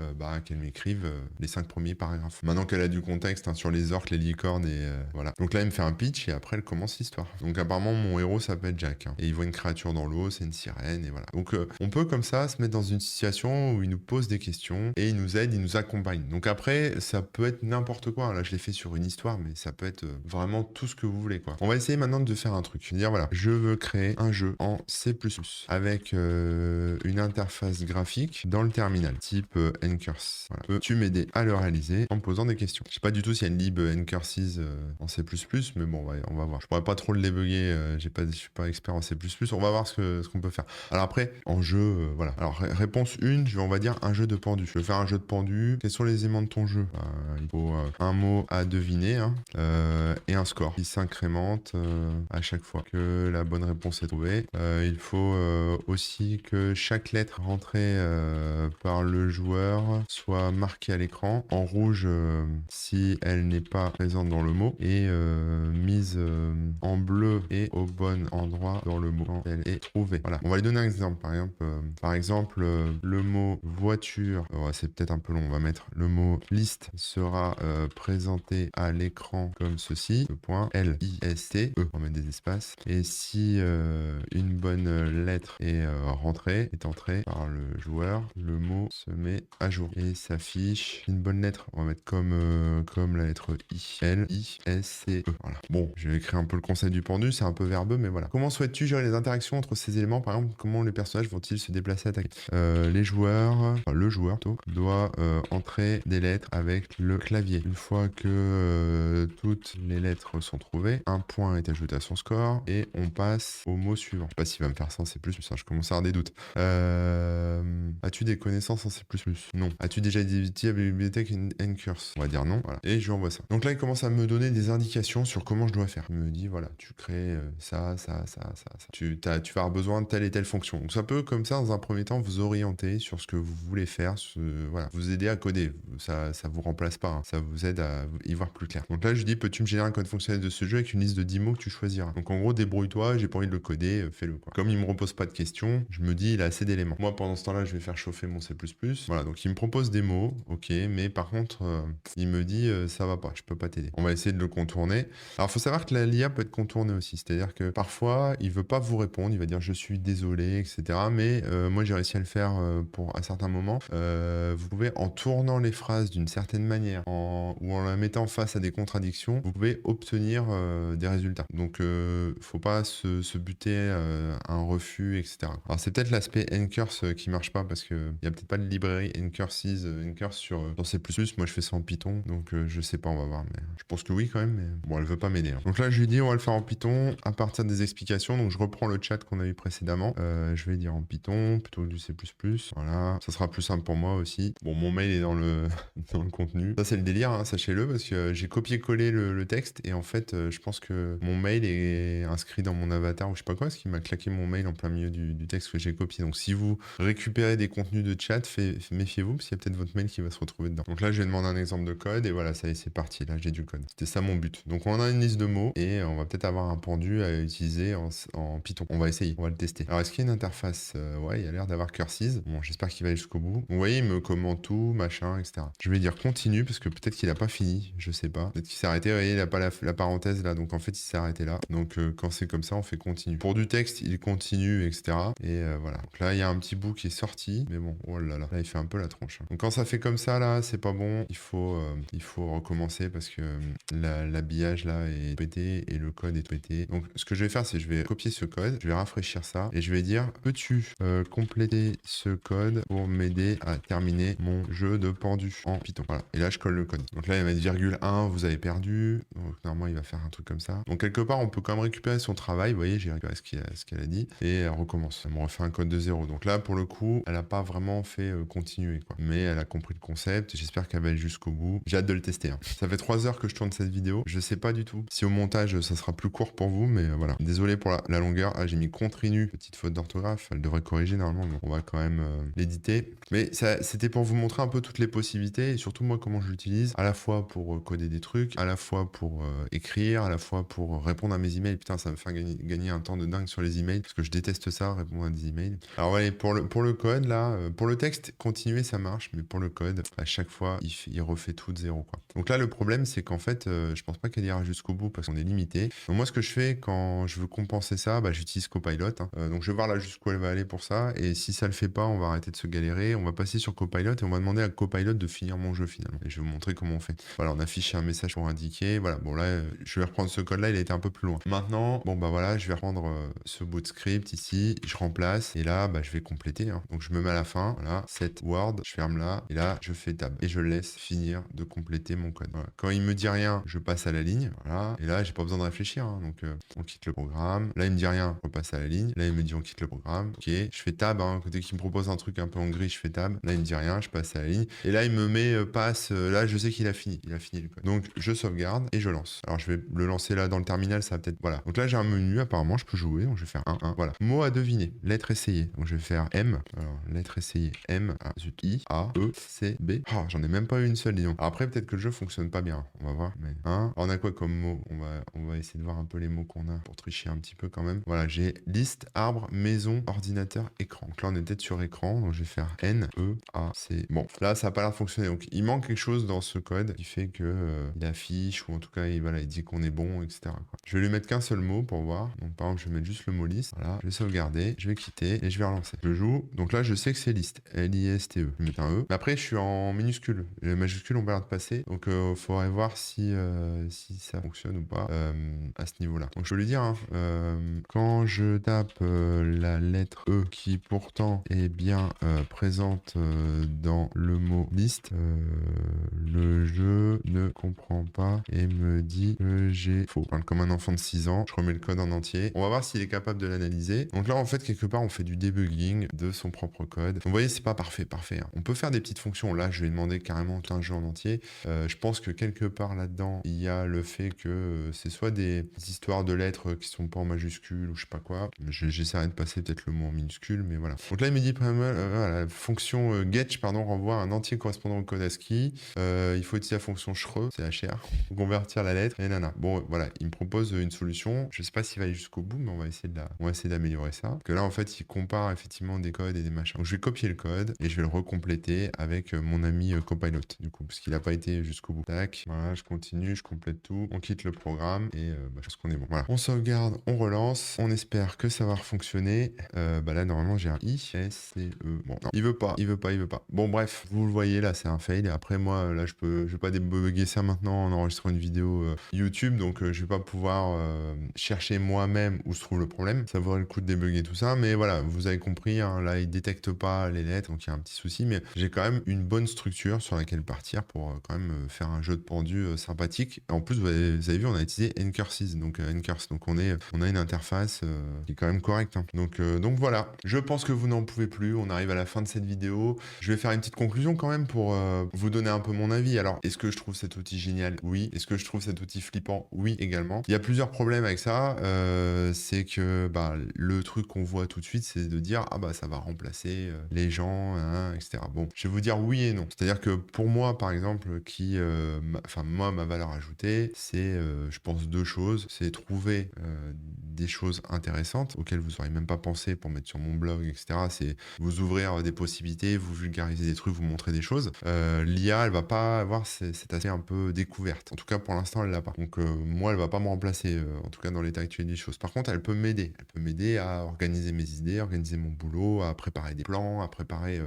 qu'elle m'écrive les 5 premiers paragraphes. Maintenant qu'elle a du contexte, hein, sur les orques, les licornes, et voilà. Donc là, elle me fait un pitch, et après, elle commence l'histoire. Donc, apparemment, mon héros s'appelle Jack, hein, et il voit une créature dans l'eau, c'est une sirène, et voilà. Donc, on peut comme ça se mettre dans une situation où il nous pose des questions, et il nous aide, il nous accompagne. Donc après, ça peut être n'importe quoi. Là, je l'ai fait sur une histoire, mais ça peut être vraiment tout ce que vous voulez, quoi. On va essayer maintenant de faire un truc. Je veux dire, voilà, je veux créer un jeu en C++ avec une interface graphique dans le terminal, type Ncurse. Voilà. Peux-tu m'aider à le réaliser en me posant des questions? Je sais pas du tout s'il y a une lib Ncurses en C++, mais bon, on va voir. Je pourrais pas trop le débugger, je suis pas expert en C++, on va voir ce qu'on peut faire. Alors après, en jeu, voilà. Alors réponse 1, on va dire un jeu de pendu. Je vais faire un jeu de pendu. Quels sont les éléments de ton jeu? Il faut un mot à deviner, hein, et un score qui s'incrémente à chaque fois que la bonne réponse est trouvée. Il faut aussi que chaque lettre rentrée par le joueur soit marquée à l'écran en rouge si elle n'est pas présente dans le mot, et mise en bleu et au bon endroit dans le mot quand elle est trouvée. Voilà. On va lui donner un exemple. Par exemple, le mot voiture, c'est peut-être un peu long, on va mettre le mot liste sera présenté à l'écran comme ceci, le point L-I-S-T, on va mettre des espaces, et si une bonne lettre est est entrée par le joueur, le mot se met à jour et s'affiche. Une bonne lettre, on va mettre comme la lettre I, L-I-S-C-E. Voilà. Bon, je vais écrire un peu le concept du pendu, c'est un peu verbeux, mais voilà. Comment souhaites-tu gérer les interactions entre ces éléments? Par exemple, comment les personnages vont-ils se déplacer, attaquer? Le joueur plutôt, doit entrer des lettres avec le clavier. Une fois que toutes les lettres sont trouvées, un point est ajouté à son score, et on passe au mot suivant. Je sais pas s'il va me faire ça en C++, ça, je commence à avoir des doutes. As-tu des connaissances en C++? Non. As-tu déjà utilisé la bibliothèque Ncurse? On va dire non, voilà. Et je lui envoie ça. Donc là, il commence à me donner des indications sur comment je dois faire. Il me dit, voilà, tu crées ça. Tu vas avoir besoin de telle et telle fonction. Donc ça peut, comme ça, dans un premier temps, vous orienter sur ce que vous voulez faire, voilà, vous aider à coder. Ça vous remplace pas, hein. Ça vous aide à y voir plus clair. Donc là, je lui dis, peux-tu me générer un code fonctionnel de ce jeu avec une liste de 10 mots que tu choisiras? Donc en gros, débrouille-toi, j'ai pas envie de le coder, fais-le, quoi. Comme il me repose pas de questions, je me dis, il a assez d'éléments. Moi, pendant ce temps-là, je vais faire chauffer mon C++. Voilà, donc il me propose des mots, ok, mais par contre, il me dit, ça va pas, je peux pas t'aider. On va essayer de le contourner. Alors, faut savoir que l'IA peut être contournée aussi, c'est-à-dire que parfois, il veut pas vous répondre, il va dire, je suis désolé, etc. Mais moi, j'ai réussi à le faire pour un certain moment. Vous pouvez, en tournant les phrases d'une certaine manière, ou en la mettant face à des contradictions, vous pouvez obtenir des résultats. Donc, faut pas se buter à un refus, etc. Alors, c'est peut-être l'aspect Ncurse qui marche pas, parce que il y a peut-être pas de librairie Ncurse sur C++. Moi, je fais ça en Python, donc je sais pas, on va voir. Mais je pense que oui, quand même, mais bon, elle veut pas m'aider, hein. Donc là, je lui dis, on va le faire en Python à partir des explications. Donc, je reprends le chat qu'on a eu précédemment. Je vais dire en Python plutôt que du C++. Voilà, ça sera plus simple pour moi aussi. Bon, mon mail est dans le, dans le contenu. Ça, c'est le délire, hein, sachez-le, parce que j'ai copié-collé le texte, et en fait, je pense que mon mail est inscrit dans mon avatar ou je sais pas quoi, parce qu'il m'a claqué mon mail en plein milieu du texte que j'ai copié. Donc, si vous récupérez des contenus de chat, méfiez-vous, parce qu'il y a peut-être votre mail qui va se retrouver dedans. Donc là, je vais demander un exemple de code, et voilà, ça y est, c'est parti. Là, j'ai du code. C'était ça mon but. Donc, on a une liste de mots, et on va peut-être avoir un pendu à utiliser en Python. On va essayer, on va le tester. Alors, est-ce qu'il y a une interface? Ouais, il y a l'air d'avoir Curses. Bon, j'espère qu'il va aller jusqu'au bout. Vous voyez, il me commente tout, machin, etc. Je vais dire continue, parce que peut-être qu'il a pas fini, je sais pas. Peut-être qu'il s'est arrêté. Vous voyez, il a pas la parenthèse là, donc en fait, il s'est arrêté là. Donc, quand c'est comme ça, on fait continue. Pour du texte, il continue, etc. Et voilà. Donc là, il y a un petit bout qui est sorti, mais bon, oh là là, là, il fait un peu la tronche, hein. Donc quand ça fait comme ça, là, c'est pas bon. Il faut recommencer, parce que l'habillage là est pété et le code est pété. Donc, ce que je vais faire, c'est je vais copier ce code, je vais rafraîchir ça, et je vais dire, peux-tu compléter ce code pour m'aider à terminer mon jeu de pendu en Python? Voilà. Et là, je colle le code. Donc là, il va mettre virgule 1, vous avez perdu. Donc normalement, il va faire un truc comme ça. Donc quelque part, on peut quand même récupérer son travail. Vous voyez, j'ai récupéré ce qu'elle a dit, et elle recommence. Elle me refait un code de 0. Donc là, pour le coup, elle a pas vraiment fait continuer, quoi. Mais elle a compris le concept. J'espère qu'elle va aller jusqu'au bout. J'ai hâte de le tester, hein. Ça fait 3 heures que je tourne cette vidéo. Je sais pas du tout si au montage, ça sera plus court pour vous, mais voilà. Désolé pour la longueur. Ah, j'ai mis continue. Petite faute d'orthographe. Elle devrait corriger normalement. Donc on va quand même l'éditer. Mais ça, c'était pour vous montrer un peu toutes les possibilités et surtout moi comment je l'utilise. À la fois pour coder des trucs, à la fois pour écrire, à la fois pour répondre à mes emails. Putain, ça me fait gagner un temps de dingue sur les emails parce que je déteste ça, répondre à des emails. Alors ouais, pour le code là, pour le texte, continuer ça marche, mais pour le code, à chaque fois, il refait tout de zéro, quoi. Donc là, le problème, c'est qu'en fait, je pense pas qu'elle ira jusqu'au bout parce qu'on est limité. Donc moi, ce que je fais quand je veux compenser ça, bah, j'utilise Copilot, hein. Donc je vais voir là jusqu'où elle va aller pour ça. Et si ça le fait pas, on va arrêter de se galérer. On va passer sur Copilot et on va demander à Copilot de finir mon jeu finalement. Et je vais vous montrer comment on fait. Voilà, on affiche un message pour indiquer. Voilà, bon là, je vais reprendre ce code-là, il a été un peu plus loin. Maintenant, bon bah voilà, je vais reprendre ce bout de script ici, je remplace et là, bah, je vais compléter, hein. Donc je me mets à la fin, voilà, set word, je ferme là et là, je fais tab et je laisse finir de compléter mon code. Voilà. Quand il me dit rien, je passe à la ligne, voilà. Et là, j'ai pas besoin de réfléchir, hein. Donc on quitte le programme. Là, il me dit rien, on passe à la ligne. Là, il me dit on quitte le programme. Ok, je fais tab, hein. Dès qu'il me propose un truc un peu en gris, je fais tab. Là, il me dit rien, je passe à la ligne. Et là, il me met passe. Là, je sais qu'il a fini. Il a fini le code. Donc, je sauvegarde et je lance. Alors, je vais le lancer là dans le terminal, ça va peut-être. Voilà. Donc là, j'ai un menu. Apparemment, je peux jouer. Donc, je vais faire 1, 1. Voilà. Mot à deviner. Lettre essayée. Donc, je vais faire M. Alors, lettre essayée. M. A. Zut. I. A. E. C. B. Ah, j'en ai même pas eu une seule, disons. Alors, après, peut-être que le jeu fonctionne pas bien. On va voir. Mais, hein. Alors, on a quoi comme mot? On va essayer de voir un peu les mots qu'on a pour tricher un petit peu quand même. Voilà. J'ai liste, arbre, maison, ordinateur, écran. Donc là, on est peut-être sur écran. Donc, je vais faire N. E. A. C. Bon. Là, ça a pas l'air de fonctionner. Donc, il manque quelque chose dans ce code qui fait que il affiche ou en tout cas, il dit qu'on est bon, etc., quoi. Je vais lui mettre qu'un seul mot pour voir. Donc, par exemple, je vais mettre juste le mot liste. Voilà. Je vais sauvegarder. Je vais quitter et je vais relancer. Je joue. Donc là, je sais que c'est liste. L-I-S-T-E. Je vais mettre un E. Mais après, je suis en minuscule. Les majuscules ont pas l'air de passer. Donc, faudrait voir si ça fonctionne ou pas à ce niveau-là. Donc, je peux lui dire, hein, quand je tape la lettre E qui pourtant est bien présente dans le mot liste, le jeu ne comprend pas et me dit que j'ai faux. Je parle comme un enfant de 6 ans. Je remets le code en entier. On va voir s'il est capable de l'analyser. Donc là, en fait, quelque part, on fait du debugging de son propre code. Donc, vous voyez, c'est pas parfait, hein. On peut faire des petites fonctions. Là, je vais demander carrément un jeu en entier. Je pense que quelque part là-dedans, il y a le fait que c'est soit des histoires de lettres qui sont pas en majuscule ou je sais pas quoi. J'essaierai de passer peut-être le mot en minuscule, mais voilà. Donc là, il me dit, voilà, fonction getch, pardon, renvoie un entier correspondant au code ASCII. Il faut utiliser la fonction chr, c'est HR, pour convertir la lettre et nana. Bon, voilà, il me propose une solution. Je sais pas s'il va aller jusqu'au bout, mais on va essayer d'améliorer ça. Parce que là, en fait, il compare effectivement des codes et des machins. Donc, je vais copier le code et je vais le recompléter avec mon ami Copilot, du coup, parce qu'il n'a pas été jusqu'au bout. Tac, voilà, je continue, je complète tout. On quitte le programme et je pense qu'on est bon. Voilà. On sauvegarde, on relance. On espère que ça va fonctionner. Là, normalement, j'ai un I, S, C, E. Bon, non, il veut pas. Bon, bref, vous le voyez, là, c'est un fail. Et après, moi, là, je vais pas débugger ça maintenant en enregistrant une vidéo YouTube, donc je vais pas pouvoir chercher moi-même où se trouve le problème. Ça vaudrait le coup de débugger tout ça, mais voilà, vous avez compris, hein, là, il détecte pas les lettres, donc il y a un petit souci, mais j'ai quand même une bonne structure sur laquelle partir pour quand même faire un jeu de pendu sympathique. En plus, vous avez vu, on a utilisé Ncurses, donc Ncurse, donc on a une interface qui est quand même correcte, hein. Donc voilà, je pense que vous n'en pouvez plus. On arrive à la fin de cette vidéo. Je vais faire une petite conclusion quand même pour vous donner un peu mon avis. Alors, est-ce que je trouve cet outil génial? Oui. Est-ce que je trouve cet outil flippant? Oui, également. Il y a plusieurs problèmes avec ça. C'est que le truc qu'on voit tout de suite, c'est de dire ça va remplacer les gens, hein, etc. Bon, je vais vous dire oui et non. C'est-à-dire que pour moi, par exemple, moi, ma valeur ajoutée, c'est, je pense, deux choses. C'est trouver des choses intéressantes auxquelles vous n'auriez même pas pensé pour mettre sur mon blog, etc. C'est vous ouvrir des possibilités, vous vulgariser des trucs, vous montrer des choses. L'IA, elle va pas avoir cet aspect un peu découverte. En tout cas, pour l'instant, elle l'a pas. Donc, moi, elle va pas me remplacer, en tout cas dans l'état actuel des choses. Par contre, elle peut m'aider. Elle peut m'aider à organiser mes idées, organiser mon boulot, à préparer des plans, à préparer,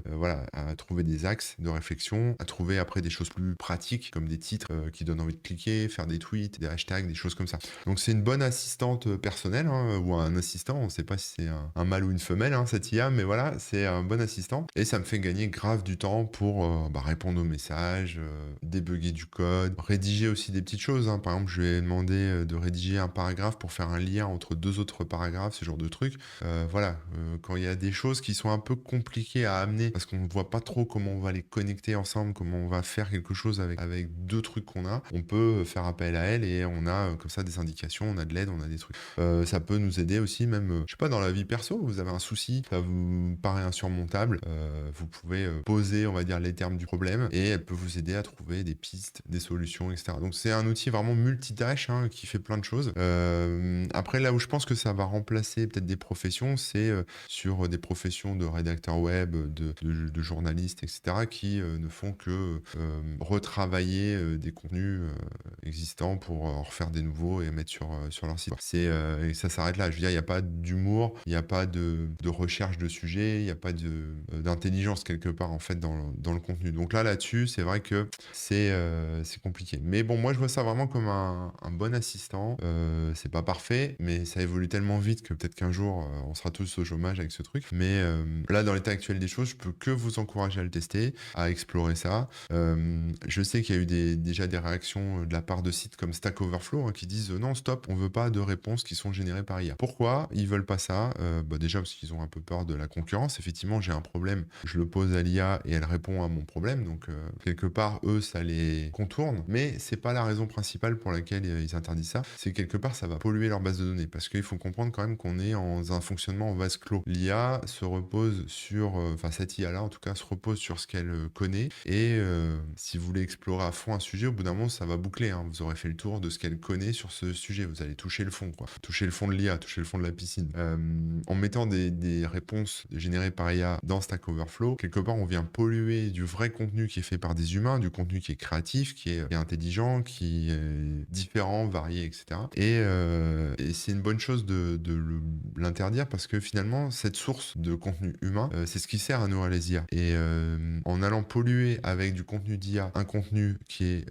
à trouver des axes de réflexion, à trouver après des choses plus pratiques, comme des titres qui donnent envie de cliquer, faire des tweets, des hashtags, des choses comme ça. Donc, c'est une bonne assistante personnelle, hein, ou un assistant. On sait pas si c'est un mâle ou une femelle, hein, cette IA, mais voilà, c'est un bon assistant. Et ça me fait gagner grave du temps pour répondre aux messages, débugger du code, rédiger aussi des petites choses, hein. Par exemple, je lui ai demandé de rédiger un paragraphe pour faire un lien entre deux autres paragraphes, ce genre de truc. voilà, quand il y a des choses qui sont un peu compliquées à amener parce qu'on ne voit pas trop comment on va les connecter ensemble, comment on va faire quelque chose avec 2 trucs qu'on a, on peut faire appel à elle et on a, comme ça des indications, on a de l'aide, on a des trucs. Ça peut nous aider aussi même, je sais pas, dans la vie perso, vous avez un souci, ça vous paraît insurmontable, vous pouvez, poser, on va dire, les termes du problème et elle peut vous aider à trouver des pistes, des solutions et cetera. Donc c'est un outil vraiment multitâche, hein, qui fait plein de choses. Après là où je pense que ça va remplacer peut-être des professions, c'est, sur des professions de rédacteurs web, de journalistes et cetera qui, ne font que, retravailler, des contenus, existants pour en refaire des nouveaux et mettre sur leur site. Et ça s'arrête là. Je veux dire, il y a pas d'humour, il y a pas de recherche de sujets, il y a pas d'intelligence quelque part en fait dans le contenu. Donc là-dessus, c'est vrai que c'est compliqué. Mais bon, moi je vois ça vraiment comme un bon assistant. C'est pas parfait, mais ça évolue tellement vite que peut-être qu'un jour, on sera tous au chômage avec ce truc. Mais là, dans l'état actuel des choses, je peux que vous encourager à le tester, à explorer ça. Je sais qu'il y a eu déjà des réactions de la part de sites comme Stack Overflow, hein, qui disent non, stop, on veut pas de réponses qui sont générées par IA. Pourquoi ils veulent pas ça? Bah déjà parce qu'ils ont un peu peur de la concurrence. Effectivement, j'ai un problème, je le pose à l'IA et elle répond à mon problème. Donc quelque part, eux, ça les contourne. Mais c'est pas la raison principale pour laquelle ils interdisent ça. C'est quelque part, ça va polluer leur base de données. Parce qu'il faut comprendre quand même qu'on est dans un fonctionnement en vase clos. L'IA se repose sur, enfin cette IA-là en tout cas, se repose sur ce qu'elle connaît. Et si vous voulez explorer à fond un sujet, au bout d'un moment, ça va boucler, hein. Vous aurez fait le tour de ce qu'elle connaît sur ce sujet. Vous allez toucher le fond, quoi. Toucher le fond de l'IA, toucher le fond de la piscine. En mettant des réponses générées par IA dans Stack Overflow, quelque part, on vient polluer du vrai contenu qui est fait par des humains, du contenu qui est créatif, qui est intelligent, qui est différent, varié, etc. Et c'est une bonne chose de l'interdire parce que finalement, cette source de contenu humain, c'est ce qui sert à nourrir les IA. Et en allant polluer avec du contenu d'IA un contenu qui est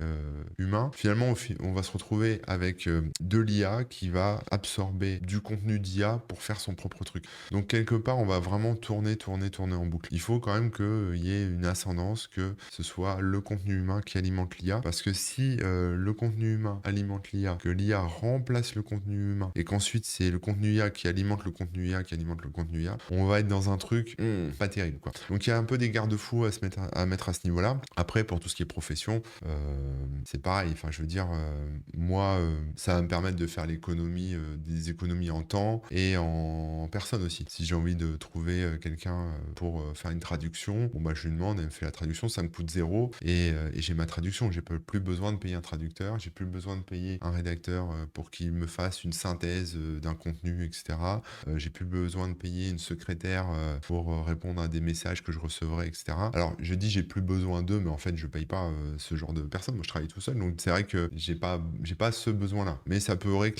humain, finalement, on va se retrouver avec de l'IA qui va absorber du contenu d'IA pour faire son propre truc. Donc, quelque part, on va vraiment tourner en boucle. Il faut quand même qu'il y ait une ascendance, que ce soit le contenu humain qui alimente l'IA. Parce que si le contenu humain alimente l'IA, que l'IA remplace le contenu humain, et qu'ensuite c'est le contenu IA qui alimente le contenu IA, qui alimente le contenu IA, on va être dans un truc pas terrible, quoi. Donc il y a un peu des garde-fous à mettre à ce niveau-là. Après, pour tout ce qui est profession, c'est pareil. Enfin, je veux dire, moi, ça va me permettre de faire des économies en temps et en personne aussi. Si j'ai envie de trouver quelqu'un pour faire une traduction, bon bah je lui demande, elle me fait la traduction, ça me coûte 0 et j'ai ma traduction. J'ai plus besoin de payer un traducteur, j'ai plus besoin de payer un rédacteur pour qu'il me fasse une synthèse d'un contenu, etc. J'ai plus besoin de payer une secrétaire pour répondre à des messages que je recevrai, etc. Alors, je dis j'ai plus besoin d'eux, mais en fait, je paye pas ce genre de personnes. Moi, je travaille tout seul, donc c'est vrai que j'ai pas ce besoin-là. Mais ça pourrait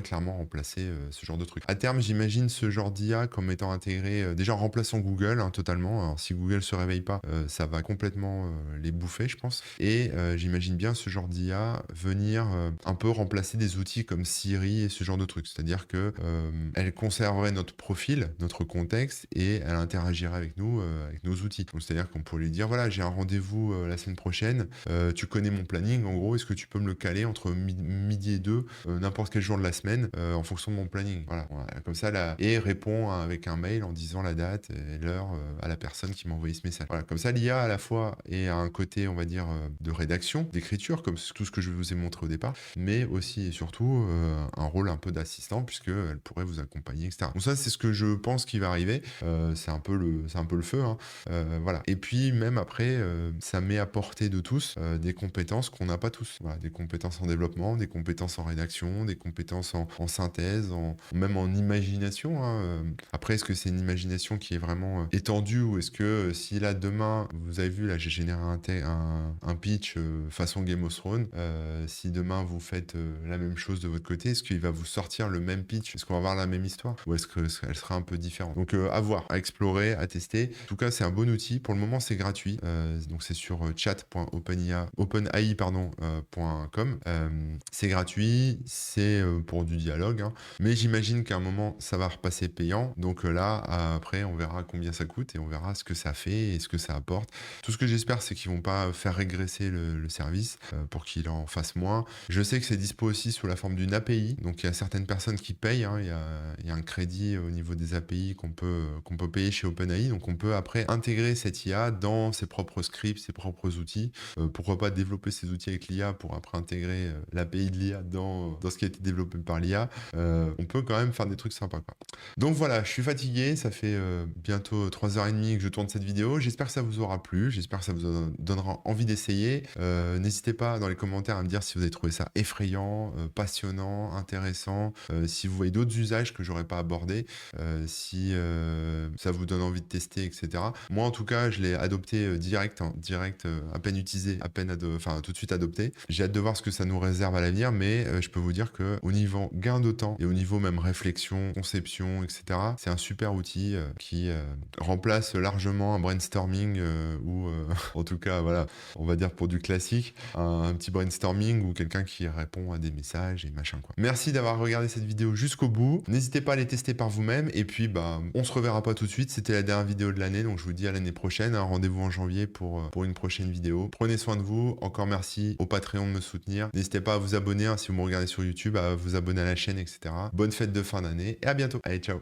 clairement remplacer ce genre de truc. À terme, j'imagine ce genre d'IA comme étant intégré, déjà en remplaçant Google, hein, totalement. Alors, si Google se réveille pas, ça va complètement les bouffer, je pense. Et j'imagine bien ce genre d'IA venir un peu remplacer des outils comme Siri et ce genre de trucs. C'est-à-dire que elle conserverait notre profil, notre contexte, et elle interagirait avec nous, avec nos outils. Donc, c'est-à-dire qu'on pourrait lui dire, voilà, j'ai un rendez-vous la semaine prochaine, tu connais mon planning, en gros, est-ce que tu peux me le caler entre midi et 2, n'importe quel jour de la semaine, en fonction de mon planning. Voilà, comme ça, là, et répond avec un mail en disant la date et l'heure à la personne qui m'a envoyé ce message. Voilà, comme ça, l'IA, à la fois, est à un côté, on va dire, de rédaction, d'écriture, comme tout ce que je vous ai montré au départ, mais aussi et surtout un rôle un peu d'assistant, puisqu'elle pourrait vous accompagner, etc. Donc ça, c'est ce que je pense qui va arriver. C'est un peu le feu, hein. Voilà. Et puis, même après, ça met à portée de tous des compétences qu'on n'a pas tous. Voilà, des compétences en développement, des compétences en rédaction, des compétences en synthèse, même en imagination, hein. Après, est-ce que c'est une imagination qui est vraiment étendue, ou est-ce que si là, demain, vous avez vu, là, j'ai généré un pitch façon Game of Thrones, si demain vous faites la même chose de votre côté, est-ce qu'il va vous sortir le même pitch? Est-ce qu'on va avoir la même histoire? Ou est-ce qu'elle sera un peu différente? Donc à voir, à explorer, à tester. En tout cas, c'est un bon outil. Pour le moment, c'est gratuit. Donc c'est sur openai, .com. C'est gratuit, c'est pour du dialogue, hein. Mais j'imagine qu'à un moment, ça va repasser payant. Donc là, après, on verra combien ça coûte et on verra ce que ça fait et ce que ça apporte. Tout ce que j'espère, c'est qu'ils vont pas faire régresser le service pour qu'il en fasse moins. Je sais que c'est dispo aussi sous la forme d'une API, donc il y a certaines personnes qui payent, hein. Il y a crédits au niveau des API qu'on peut payer chez OpenAI. Donc on peut après intégrer cette IA dans ses propres scripts, ses propres outils. Pourquoi pas développer ces outils avec l'IA pour après intégrer l'API de l'IA dans ce qui a été développé par l'IA. On peut quand même faire des trucs sympas, quoi. Donc voilà, je suis fatigué, ça fait bientôt 3h30 que je tourne cette vidéo. J'espère que ça vous aura plu, j'espère que ça vous donnera envie d'essayer. N'hésitez pas dans les commentaires à me dire si vous avez trouvé ça effrayant, passionnant, intéressant, si vous voyez d'autres usages que j'aurais pas abordés, si ça vous donne envie de tester, etc. Moi en tout cas, je l'ai adopté direct, à peine utilisé, enfin tout de suite adopté. J'ai hâte de voir ce que ça nous réserve à l'avenir, mais je peux vous dire que au niveau gain de temps et au niveau même réflexion, conception, etc., c'est un super outil qui remplace largement un brainstorming ou en tout cas voilà, on va dire pour du classique, un petit brainstorming ou quelqu'un qui répond à des messages et machin, quoi. Merci d'avoir regardé cette vidéo jusqu'au bout. N'hésitez pas à les tester par vous-même et puis bah on se reverra pas tout de suite. C'était la dernière vidéo de l'année, donc je vous dis à l'année prochaine. Rendez-vous en janvier pour une prochaine vidéo. Prenez soin de vous. Encore merci au Patreon de me soutenir. N'hésitez pas à vous abonner si vous me regardez sur YouTube, à vous abonner à la chaîne, etc. Bonne fête de fin d'année et à bientôt. Allez, ciao.